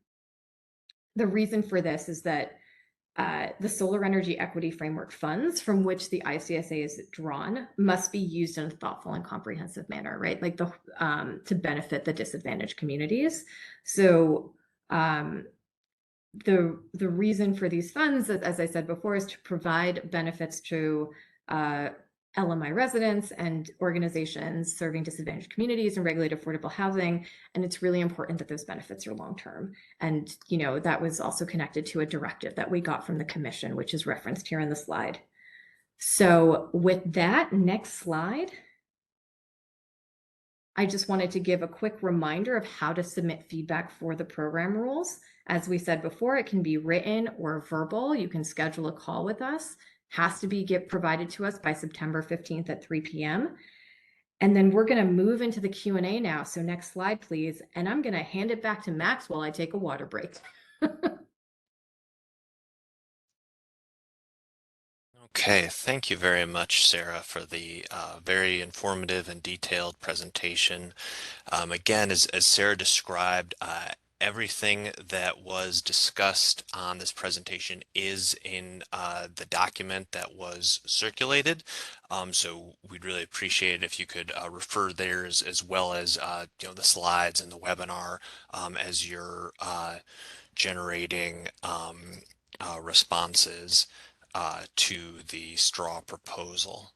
reason for this is that the Solar Energy Equity Framework funds from which the ICSA is drawn must be used in a thoughtful and comprehensive manner, right? Like to benefit the disadvantaged communities. So the reason for these funds, as I said before, is to provide benefits to LMI residents and organizations serving disadvantaged communities and regulate affordable housing. And it's really important that those benefits are long-term. And, that was also connected to a directive that we got from the commission, which is referenced here on the slide. So with that, next slide. I just wanted to give a quick reminder of how to submit feedback for the program rules. As we said before, it can be written or verbal. You can schedule a call with us. Has to be provided to us by September 15th at 3 p.m. And then we're going to move into the Q&A now. So next slide, please. And I'm going to hand it back to Max while I take a water break. Okay, thank you very much, Sarah, for the very informative and detailed presentation. Again, as Sarah described, everything that was discussed on this presentation is in the document that was circulated. So we'd really appreciate it if you could refer there as well as the slides and the webinar as you're generating responses to the straw proposal.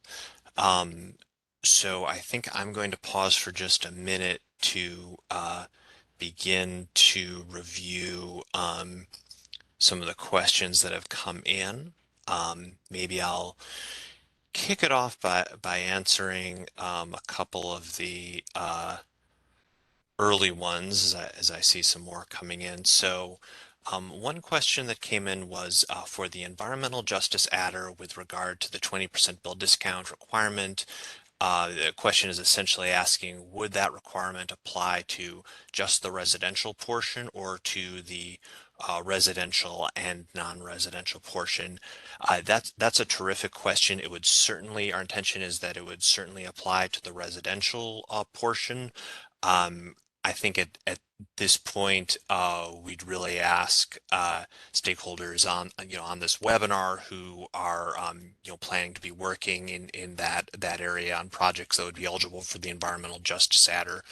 So I think I'm going to pause for just a minute to begin to review some of the questions that have come in. Maybe I'll kick it off by answering a couple of the early ones as I see some more coming in. So one question that came in was for the environmental justice adder with regard to the 20% bill discount requirement. The question is essentially asking, would that requirement apply to just the residential portion or to the residential and non-residential portion? That's a terrific question. It would certainly, our intention is that it would certainly apply to the residential portion. I think at this point, we'd really ask stakeholders on this webinar who are planning to be working in that area on projects that would be eligible for the environmental justice adder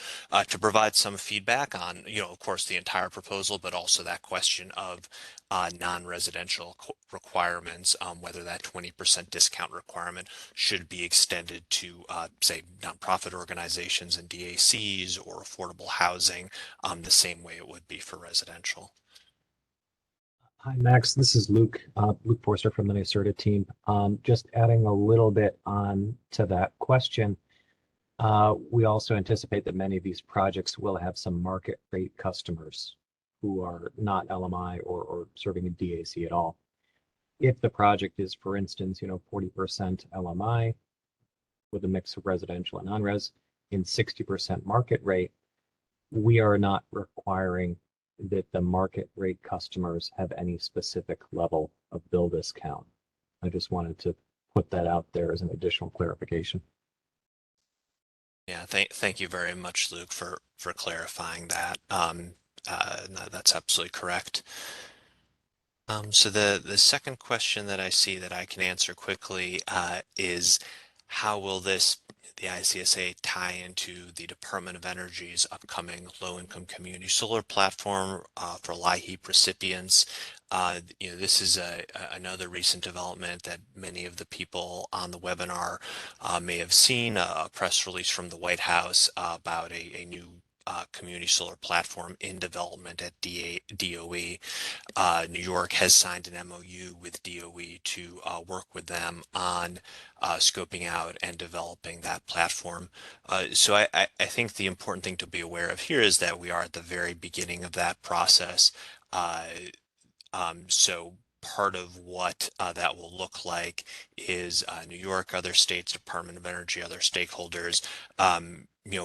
to provide some feedback on of course the entire proposal, but also that question of non-residential requirements, whether that 20% discount requirement should be extended to say nonprofit organizations and DACs or affordable housing the same way it would be for residential. Hi, Max. This is Luke, Luke Forster from the NYSERDA team. Just adding a little bit on to that question. We also anticipate that many of these projects will have some market rate customers who are not LMI or serving a DAC at all. If the project is, for instance, 40% LMI with a mix of residential and non-res in 60% market rate, we are not requiring that the market rate customers have any specific level of bill discount. I just wanted to put that out there as an additional clarification. Yeah, thank you very much, Luke, for clarifying that. No, that's absolutely correct. So the second question that I see that I can answer quickly is how will this the ICSA tie into the Department of Energy's upcoming low-income community solar platform for LIHEAP recipients. This is another recent development that many of the people on the webinar may have seen, a press release from the White House about a new community solar platform in development at DOE. New York has signed an MOU with DOE to work with them on scoping out and developing that platform. So I think the important thing to be aware of here is that we are at the very beginning of that process. Uh, so part of what that will look like is New York, other states, Department of Energy, other stakeholders,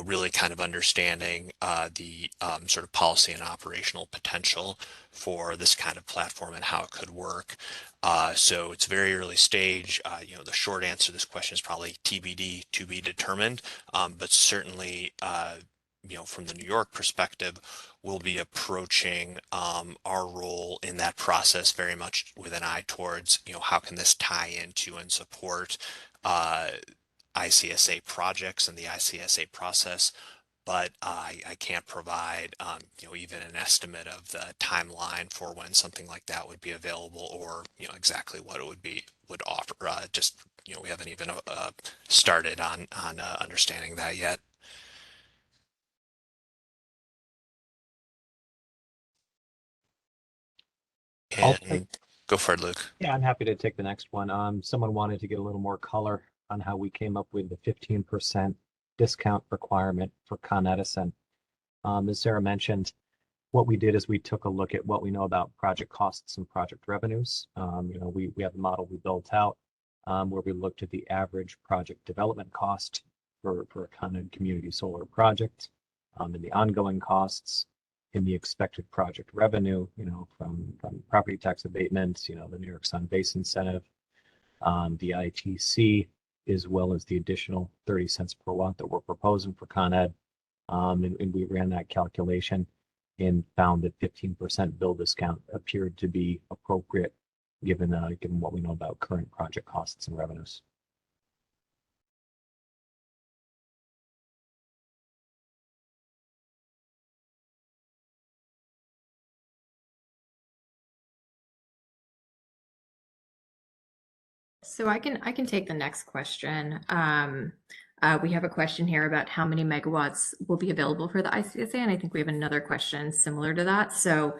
really kind of understanding the sort of policy and operational potential for this kind of platform and how it could work. So it's very early stage. The short answer to this question is probably TBD, to be determined, but certainly from the New York perspective, we'll be approaching our role in that process very much with an eye towards, how can this tie into and support ICSA projects and the ICSA process. But I can't provide, even an estimate of the timeline for when something like that would be available, or exactly what it would offer. Just we haven't even started on understanding that yet. I'll take, And go for it, Luke. yeah, I'm happy to take the next one. Someone wanted to get a little more color on how we came up with the 15% discount requirement for Con Edison. As Sarah mentioned, what we did is we took a look at what we know about project costs and project revenues. We have a model we built out where we looked at the average project development cost for a Con Ed community solar project, and the ongoing costs in the expected project revenue, from property tax abatements, the New York Sun base incentive, the ITC, as well as the additional 30 cents per watt that we're proposing for Con Ed. And we ran that calculation and found that 15% bill discount appeared to be appropriate given what we know about current project costs and revenues. So I can take the next question. We have a question here about how many megawatts will be available for the ICSA, and I think we have another question similar to that. So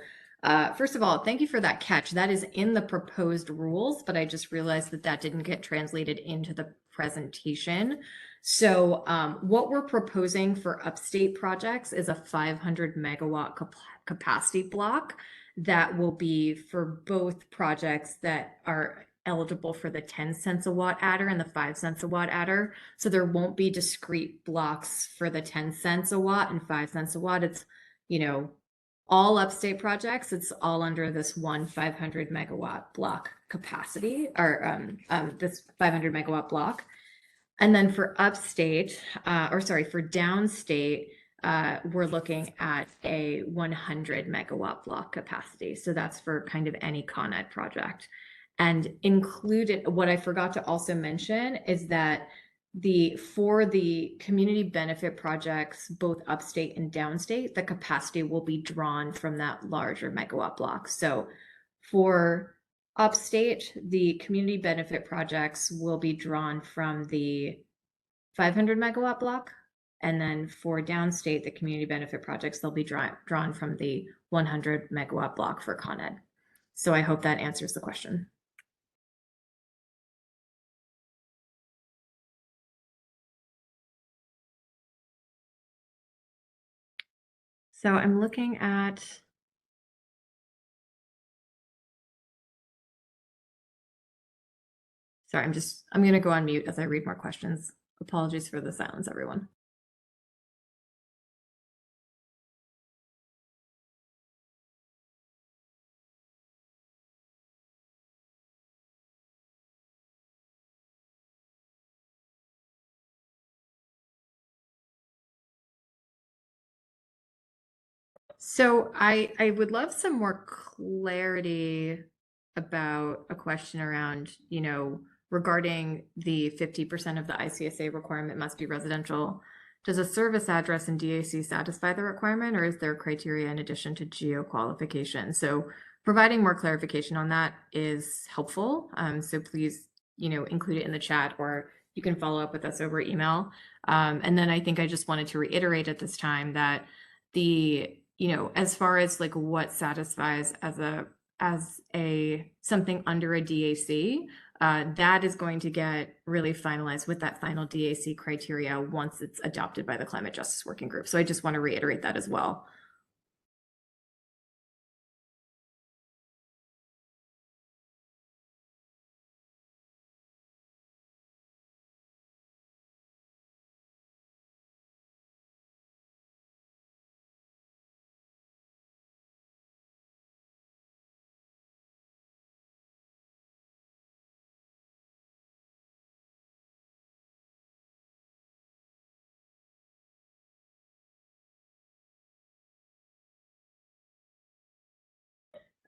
first of all, thank you for that catch. That is in the proposed rules, but I just realized that didn't get translated into the presentation. So what we're proposing for upstate projects is a 500 megawatt capacity block that will be for both projects that are eligible for the 10 cents a watt adder and the 5 cents a watt adder. So there won't be discrete blocks for the 10 cents a watt and 5 cents a watt. It's, all upstate projects, it's all under this one 500 megawatt block capacity, or this 500 megawatt block. And then for upstate, for downstate, we're looking at a 100 megawatt block capacity. So that's for kind of any Con Ed project. And included, what I forgot to also mention is that for the community benefit projects, both upstate and downstate, the capacity will be drawn from that larger megawatt block. So for upstate, the community benefit projects will be drawn from the 500 megawatt block. And then for downstate, the community benefit projects, they'll be drawn from the 100 megawatt block for Con Ed. So I hope that answers the question. So I'm looking at, sorry, I'm going to go on mute as I read more questions. Apologies for the silence, everyone. So I would love some more clarity about a question around, regarding the 50% of the ICSA requirement must be residential. Does a service address in DAC satisfy the requirement, or is there criteria in addition to geo qualification? So providing more clarification on that is helpful. So please, include it in the chat, or you can follow up with us over email. And then I think I just wanted to reiterate at this time that as far as like what satisfies as a something under a DAC, that is going to get really finalized with that final DAC criteria once it's adopted by the Climate Justice Working Group. So I just want to reiterate that as well.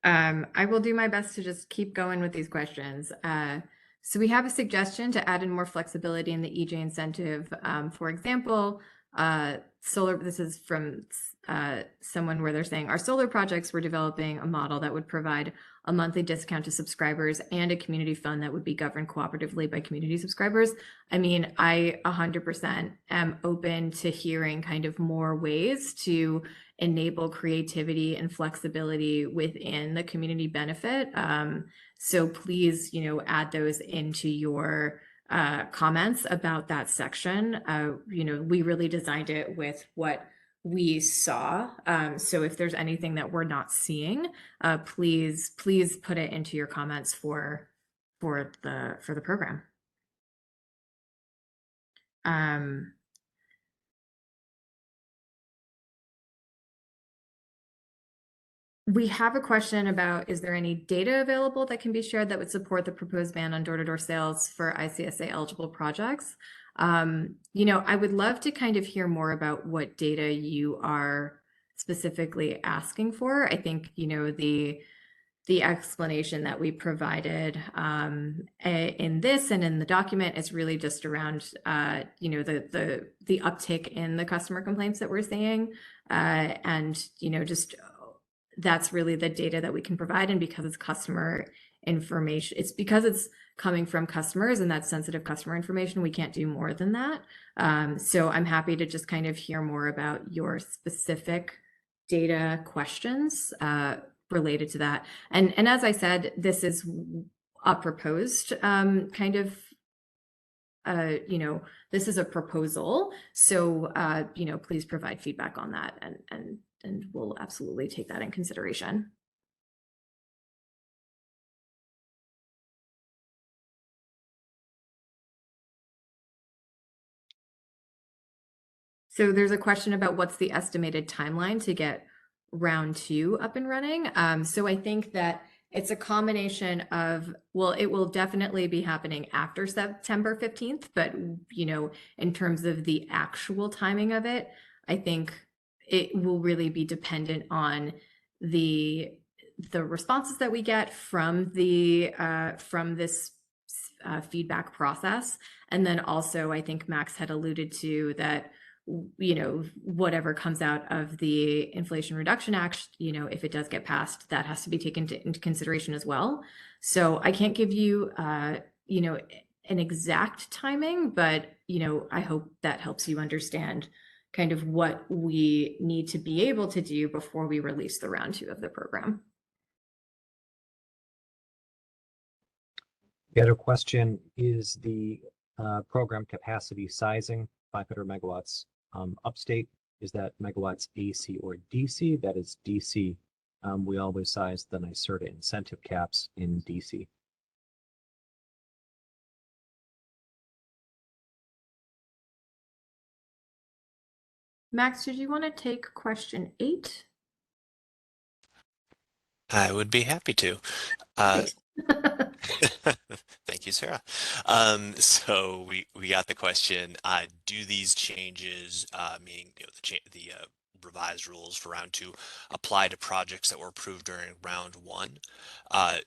I will do my best to just keep going with these questions. So we have a suggestion to add in more flexibility in the EJ incentive. For example, solar, this is from someone where they're saying, our solar projects, we're developing a model that would provide a monthly discount to subscribers and a community fund that would be governed cooperatively by community subscribers. I mean, I 100% am open to hearing kind of more ways to enable creativity and flexibility within the community benefit. So please, add those into your comments about that section. We really designed it with what we saw. So if there's anything that we're not seeing, please put it into your comments for the program. We have a question about, is there any data available that can be shared that would support the proposed ban on door-to-door sales for ICSA eligible projects? I would love to kind of hear more about what data you are specifically asking for. I think, the explanation that we provided in this and in the document is really just around, the uptick in the customer complaints that we're seeing, and just that's really the data that we can provide. And because it's customer information, it's because it's coming from customers and that's sensitive customer information, we can't do more than that. So I'm happy to just kind of hear more about your specific data questions related to that. And as I said, this is a proposed kind of this is a proposal. So, please provide feedback on that, and we'll absolutely take that in consideration. So there's a question about what's the estimated timeline to get round 2 up and running. So I think that it's a combination of, well, it will definitely be happening after September 15th, but, in terms of the actual timing of it, I think it will really be dependent on the responses that we get from this feedback process. And then also, I think Max had alluded to that, whatever comes out of the Inflation Reduction Act, if it does get passed, that has to be taken into consideration as well. So I can't give you, an exact timing, but, I hope that helps you understand kind of what we need to be able to do before we release the round 2 of the program. The other question is the program capacity sizing, 500 megawatts upstate. Is that megawatts AC or DC? That is DC. We always size the NYSERDA incentive caps in DC. Max, did you want to take question 8? I would be happy to. Thank you, Sarah. So we got the question, do these changes, meaning the revised rules for round two apply to projects that were approved during round one.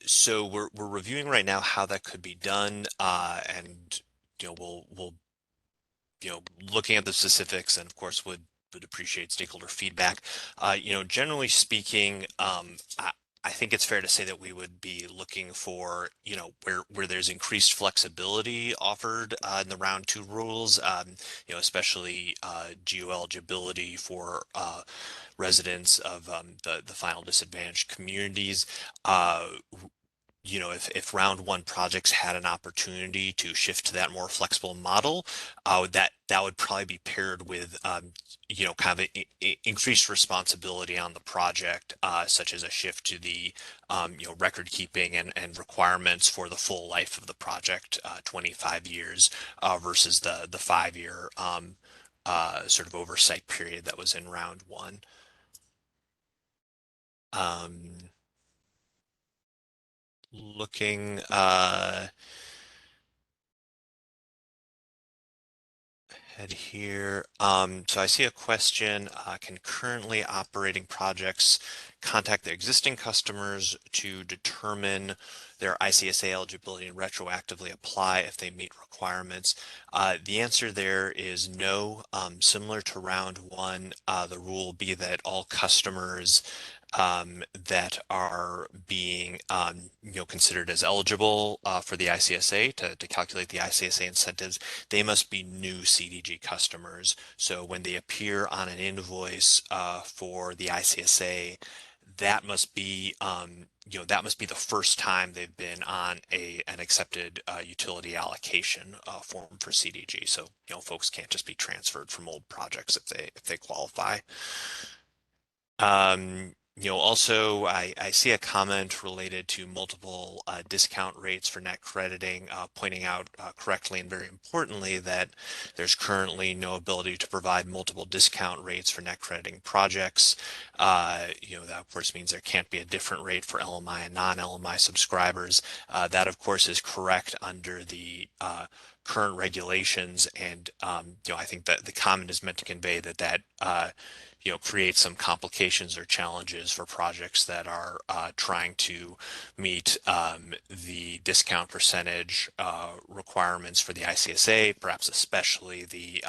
So we're reviewing right now how that could be done, and we'll looking at the specifics, and of course would appreciate stakeholder feedback. Generally speaking, I think it's fair to say that we would be looking for, where there's increased flexibility offered in the round two rules, especially geo eligibility for residents of the final disadvantaged communities. If round one projects had an opportunity to shift to that more flexible model, that would probably be paired with, kind of increased responsibility on the project, such as a shift to the, record keeping and requirements for the full life of the project, 25 years, versus the 5-year sort of oversight period that was in round one. Looking ahead here. So I see a question, can currently operating projects contact their existing customers to determine their ICSA eligibility and retroactively apply if they meet requirements? The answer there is no. Similar to round one, the rule will be that all customers that are being considered as eligible for the ICSA to calculate the ICSA incentives, they must be new CDG customers. So when they appear on an invoice for the ICSA, that must be the first time they've been on an accepted utility allocation form for CDG. So folks can't just be transferred from old projects if they qualify. Also, I see a comment related to multiple discount rates for net crediting, pointing out correctly and very importantly that there's currently no ability to provide multiple discount rates for net crediting projects. That of course means there can't be a different rate for LMI and non-LMI subscribers. That of course is correct under the current regulations, and I think that the comment is meant to convey that create some complications or challenges for projects that are trying to meet the discount percentage requirements for the ICSA, perhaps especially the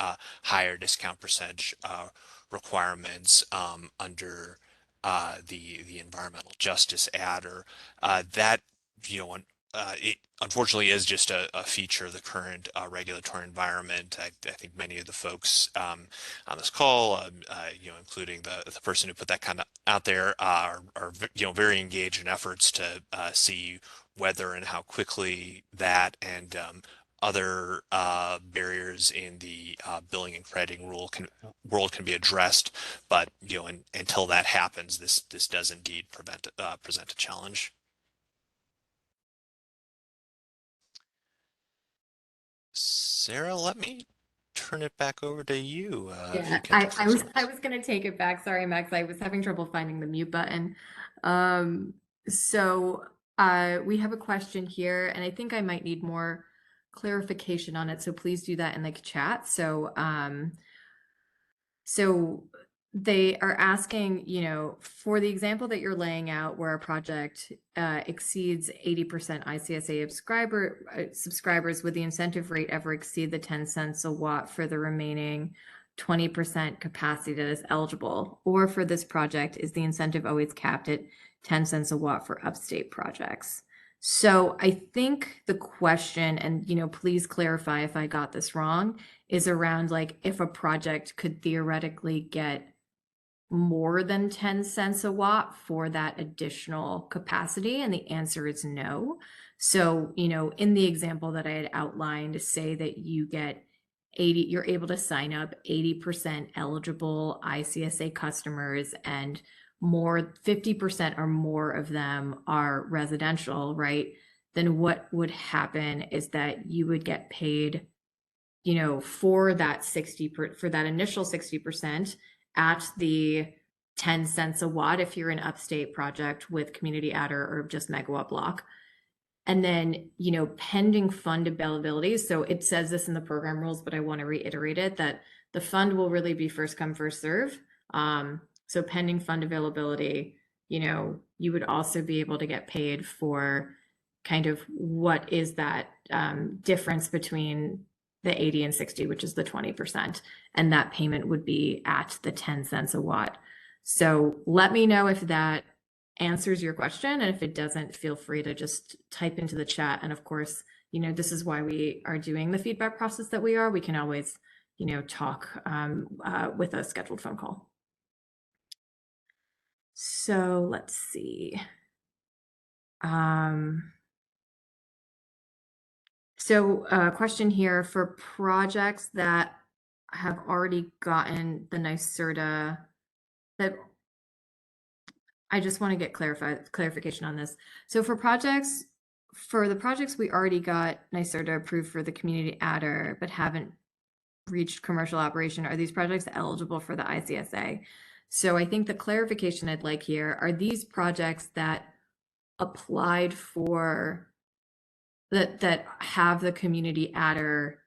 higher discount percentage requirements under the Environmental Justice Adder. That it unfortunately is just a feature of the current regulatory environment. I think many of the folks on this call, including the person who put that kind of out there, are very engaged in efforts to see whether and how quickly that and other barriers in the billing and crediting world can be addressed. But until that happens, this does indeed present a challenge. Sarah, let me turn it back over to you. If Yeah, you can take I was first. I was gonna take it back. Sorry, Max. I was having trouble finding the mute button. So we have a question here, and I think I might need more clarification on it. So please do that in the chat. So they are asking, for the example that you're laying out where a project exceeds 80% ICSA subscribers, would the incentive rate ever exceed the 10 cents a watt for the remaining 20% capacity that is eligible? Or for this project, is the incentive always capped at 10 cents a watt for upstate projects? So I think the question, and please clarify if I got this wrong, is around like if a project could theoretically get more than 10 cents a watt for that additional capacity, and the answer is no. So, in the example that I had outlined, say that you're able to sign up 80% eligible ICSA customers, and 50% or more of them are residential, right? Then what would happen is that you would get paid, for that for that initial 60% at the 10 cents a watt if you're an upstate project with community adder or just megawatt block. And then, pending fund availability. So it says this in the program rules, but I want to reiterate it, that the fund will really be first come, first serve. So pending fund availability, you would also be able to get paid for kind of what is that difference between the 80 and 60, which is the 20%. And that payment would be at the 10 cents a watt. So let me know if that answers your question. And if it doesn't, feel free to just type into the chat. And of course, this is why we are doing the feedback process that we are. We can always, talk with a scheduled phone call. So let's see. So question here for projects that have already gotten the NYSERDA, that I just want to get clarification on this. So for the projects we already got NYSERDA approved for the community adder, but haven't reached commercial operation, are these projects eligible for the ICSA? So I think the clarification I'd like here are these projects that applied for that have the community adder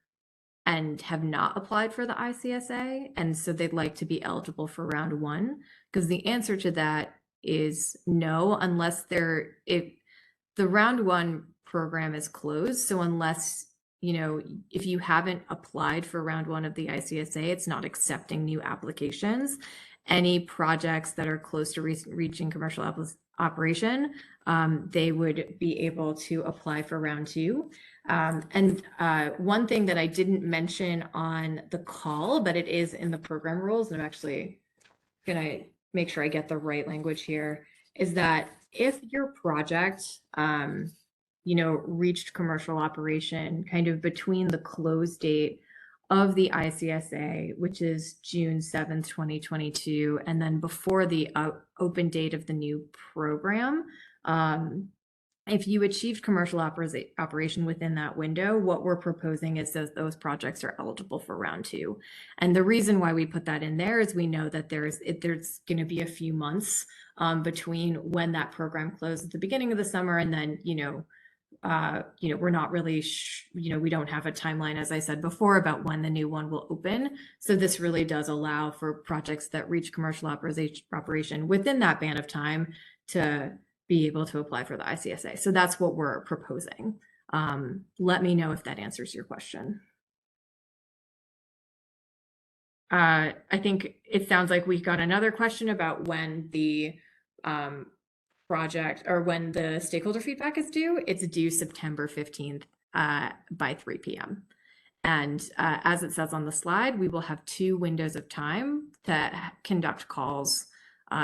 and have not applied for the ICSA, and so they'd like to be eligible for round one? Because the answer to that is no, unless if the round one program is closed. So unless, if you haven't applied for round one of the ICSA, it's not accepting new applications. Any projects that are close to reaching commercial operation, they would be able to apply for round two. And one thing that I didn't mention on the call, but it is in the program rules, and I'm actually gonna make sure I get the right language here, is that if your project, reached commercial operation kind of between the close date of the ICSA, which is June 7th, 2022, and then before the open date of the new program, if you achieved commercial operation within that window, what we're proposing is that those projects are eligible for round two. And the reason why we put that in there is we know that there's going to be a few months between when that program closed at the beginning of the summer, and then we're not really we don't have a timeline, as I said before, about when the new one will open. So this really does allow for projects that reach commercial operation within that band of time to be able to apply for the ICSA. So that's what we're proposing. Let me know if that answers your question. I think it sounds like we got another question about when the project, or when the stakeholder feedback is due. It's due September 15th by 3 p.m. And as it says on the slide, we will have 2 windows of time to conduct calls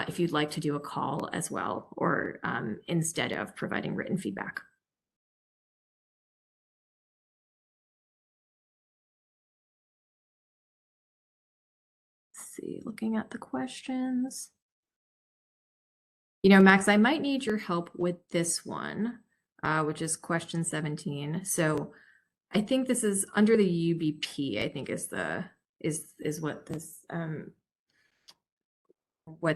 if you'd like to do a call as well, or instead of providing written feedback. Let's see, looking at the questions. Max, I might need your help with this one, which is question 17. So I think this is under the UBP, I think is what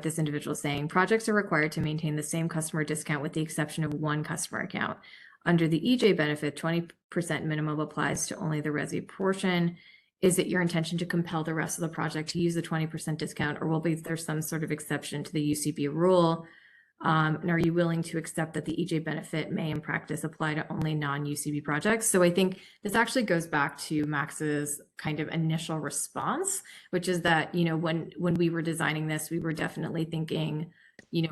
this individual is saying. Projects are required to maintain the same customer discount with the exception of one customer account. Under the EJ benefit, 20% minimum applies to only the resi portion. Is it your intention to compel the rest of the project to use the 20% discount, or will there some sort of exception to the UCB rule? And are you willing to accept that the EJ benefit may in practice apply to only non-UCB projects? So I think this actually goes back to Max's kind of initial response, which is that, when we were designing this, we were definitely thinking,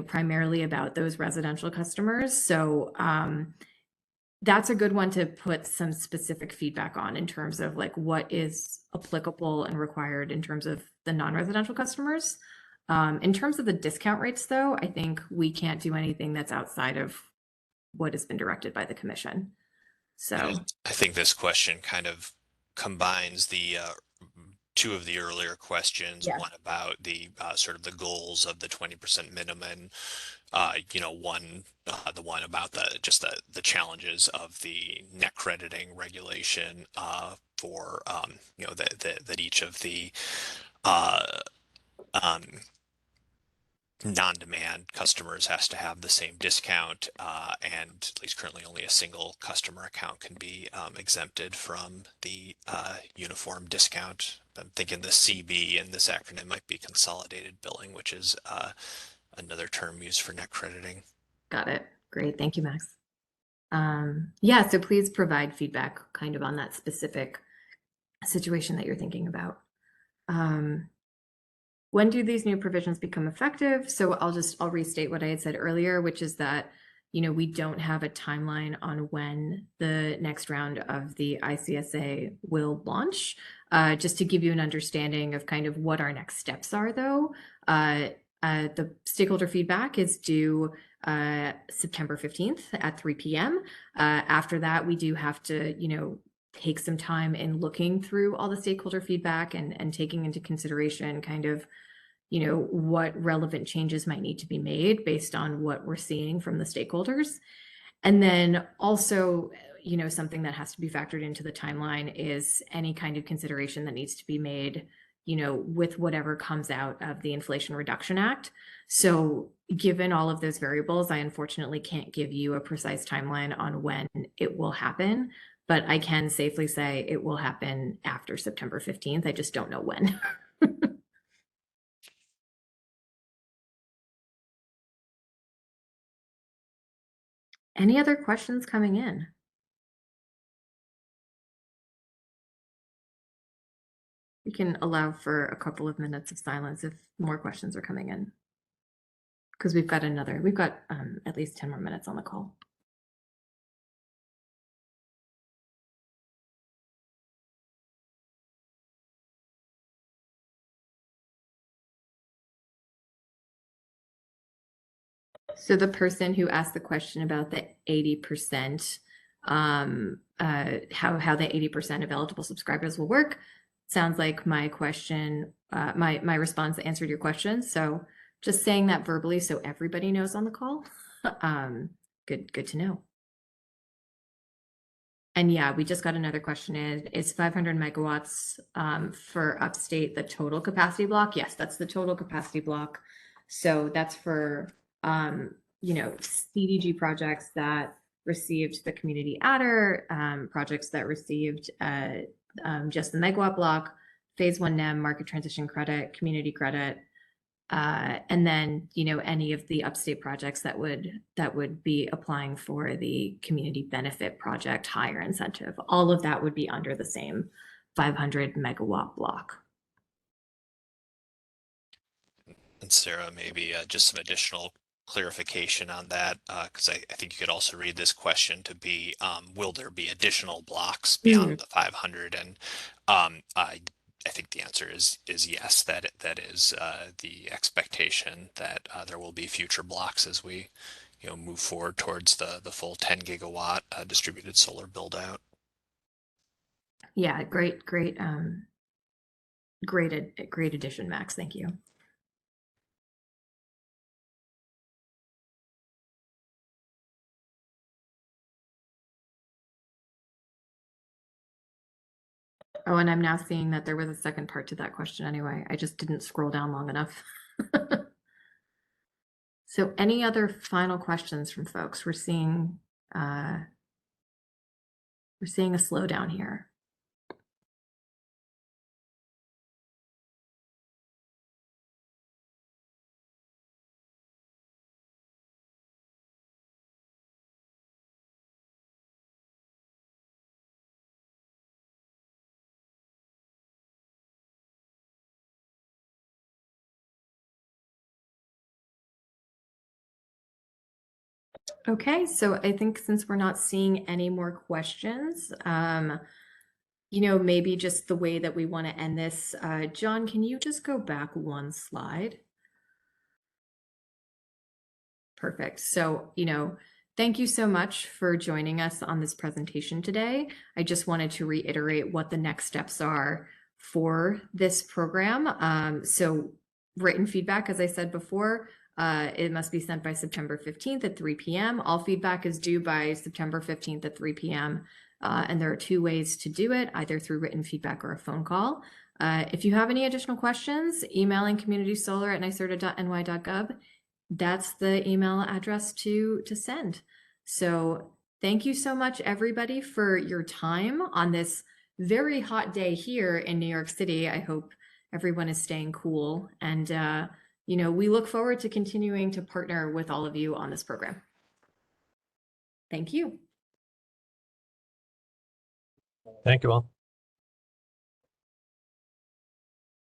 primarily about those residential customers. So that's a good one to put some specific feedback on in terms of like what is applicable and required in terms of the non-residential customers. In terms of the discount rates, though, I think we can't do anything that's outside of what has been directed by the commission. So I think this question kind of combines the 2 of the earlier questions, yeah. one about the sort of the goals of the 20% minimum, the one about the challenges of the net crediting regulation for that each of the non-demand customers has to have the same discount, and at least currently only a single customer account can be exempted from the uniform discount. I'm thinking the CB in this acronym might be consolidated billing, which is another term used for net crediting. Got it. Great. Thank you, Max. Yeah, so please provide feedback kind of on that specific situation that you're thinking about. When do these new provisions become effective? So I'll restate what I had said earlier, which is that, we don't have a timeline on when the next round of the ICSA will launch. Just to give you an understanding of kind of what our next steps are, though, the stakeholder feedback is due September 15th at 3 p.m. After that, we do have to, take some time in looking through all the stakeholder feedback and taking into consideration kind of, what relevant changes might need to be made based on what we're seeing from the stakeholders. And then also, something that has to be factored into the timeline is any kind of consideration that needs to be made, with whatever comes out of the Inflation Reduction Act. So given all of those variables, I unfortunately can't give you a precise timeline on when it will happen, but I can safely say it will happen after September 15th. I just don't know when. Any other questions coming in? We can allow for a couple of minutes of silence if more questions are coming in, because we've got at least 10 more minutes on the call. So the person who asked the question about the 80%, how the 80% of eligible subscribers will work, sounds like my question, my response answered your question. So just saying that verbally so everybody knows on the call. Good to know. And yeah, we just got another question in. Is 500 megawatts for upstate the total capacity block? Yes, that's the total capacity block. So that's for CDG projects that received the community adder, projects that received just the megawatt block, phase 1 NEM, market transition credit, community credit, and then any of the upstate projects that would be applying for the community benefit project higher incentive. All of that would be under the same 500 megawatt block. And Sarah, maybe just some additional clarification on that, because I think you could also read this question to be, will there be additional blocks beyond the 500? And I think the answer is yes. That is the expectation that there will be future blocks as we move forward towards the full 10 gigawatt distributed solar build out. Yeah, great addition, Max. Thank you. Oh, and I'm now seeing that there was a second part to that question anyway. I just didn't scroll down long enough. So any other final questions from folks? We're seeing a slowdown here. Okay, so I think since we're not seeing any more questions, maybe just the way that we want to end this, John, can you just go back one slide? Perfect. So, thank you so much for joining us on this presentation today. I just wanted to reiterate what the next steps are for this program. So written feedback, as I said before, it must be sent by September 15th at 3 p.m. All feedback is due by September 15th at 3 p.m. And there are two ways to do it, either through written feedback or a phone call. If you have any additional questions, emailing communitysolar@nyserda.ny.gov. That's the email address to send. So thank you so much, everybody, for your time on this very hot day here in New York City. I hope everyone is staying cool. And, you know, we look forward to continuing to partner with all of you on this program. Thank you. Thank you all.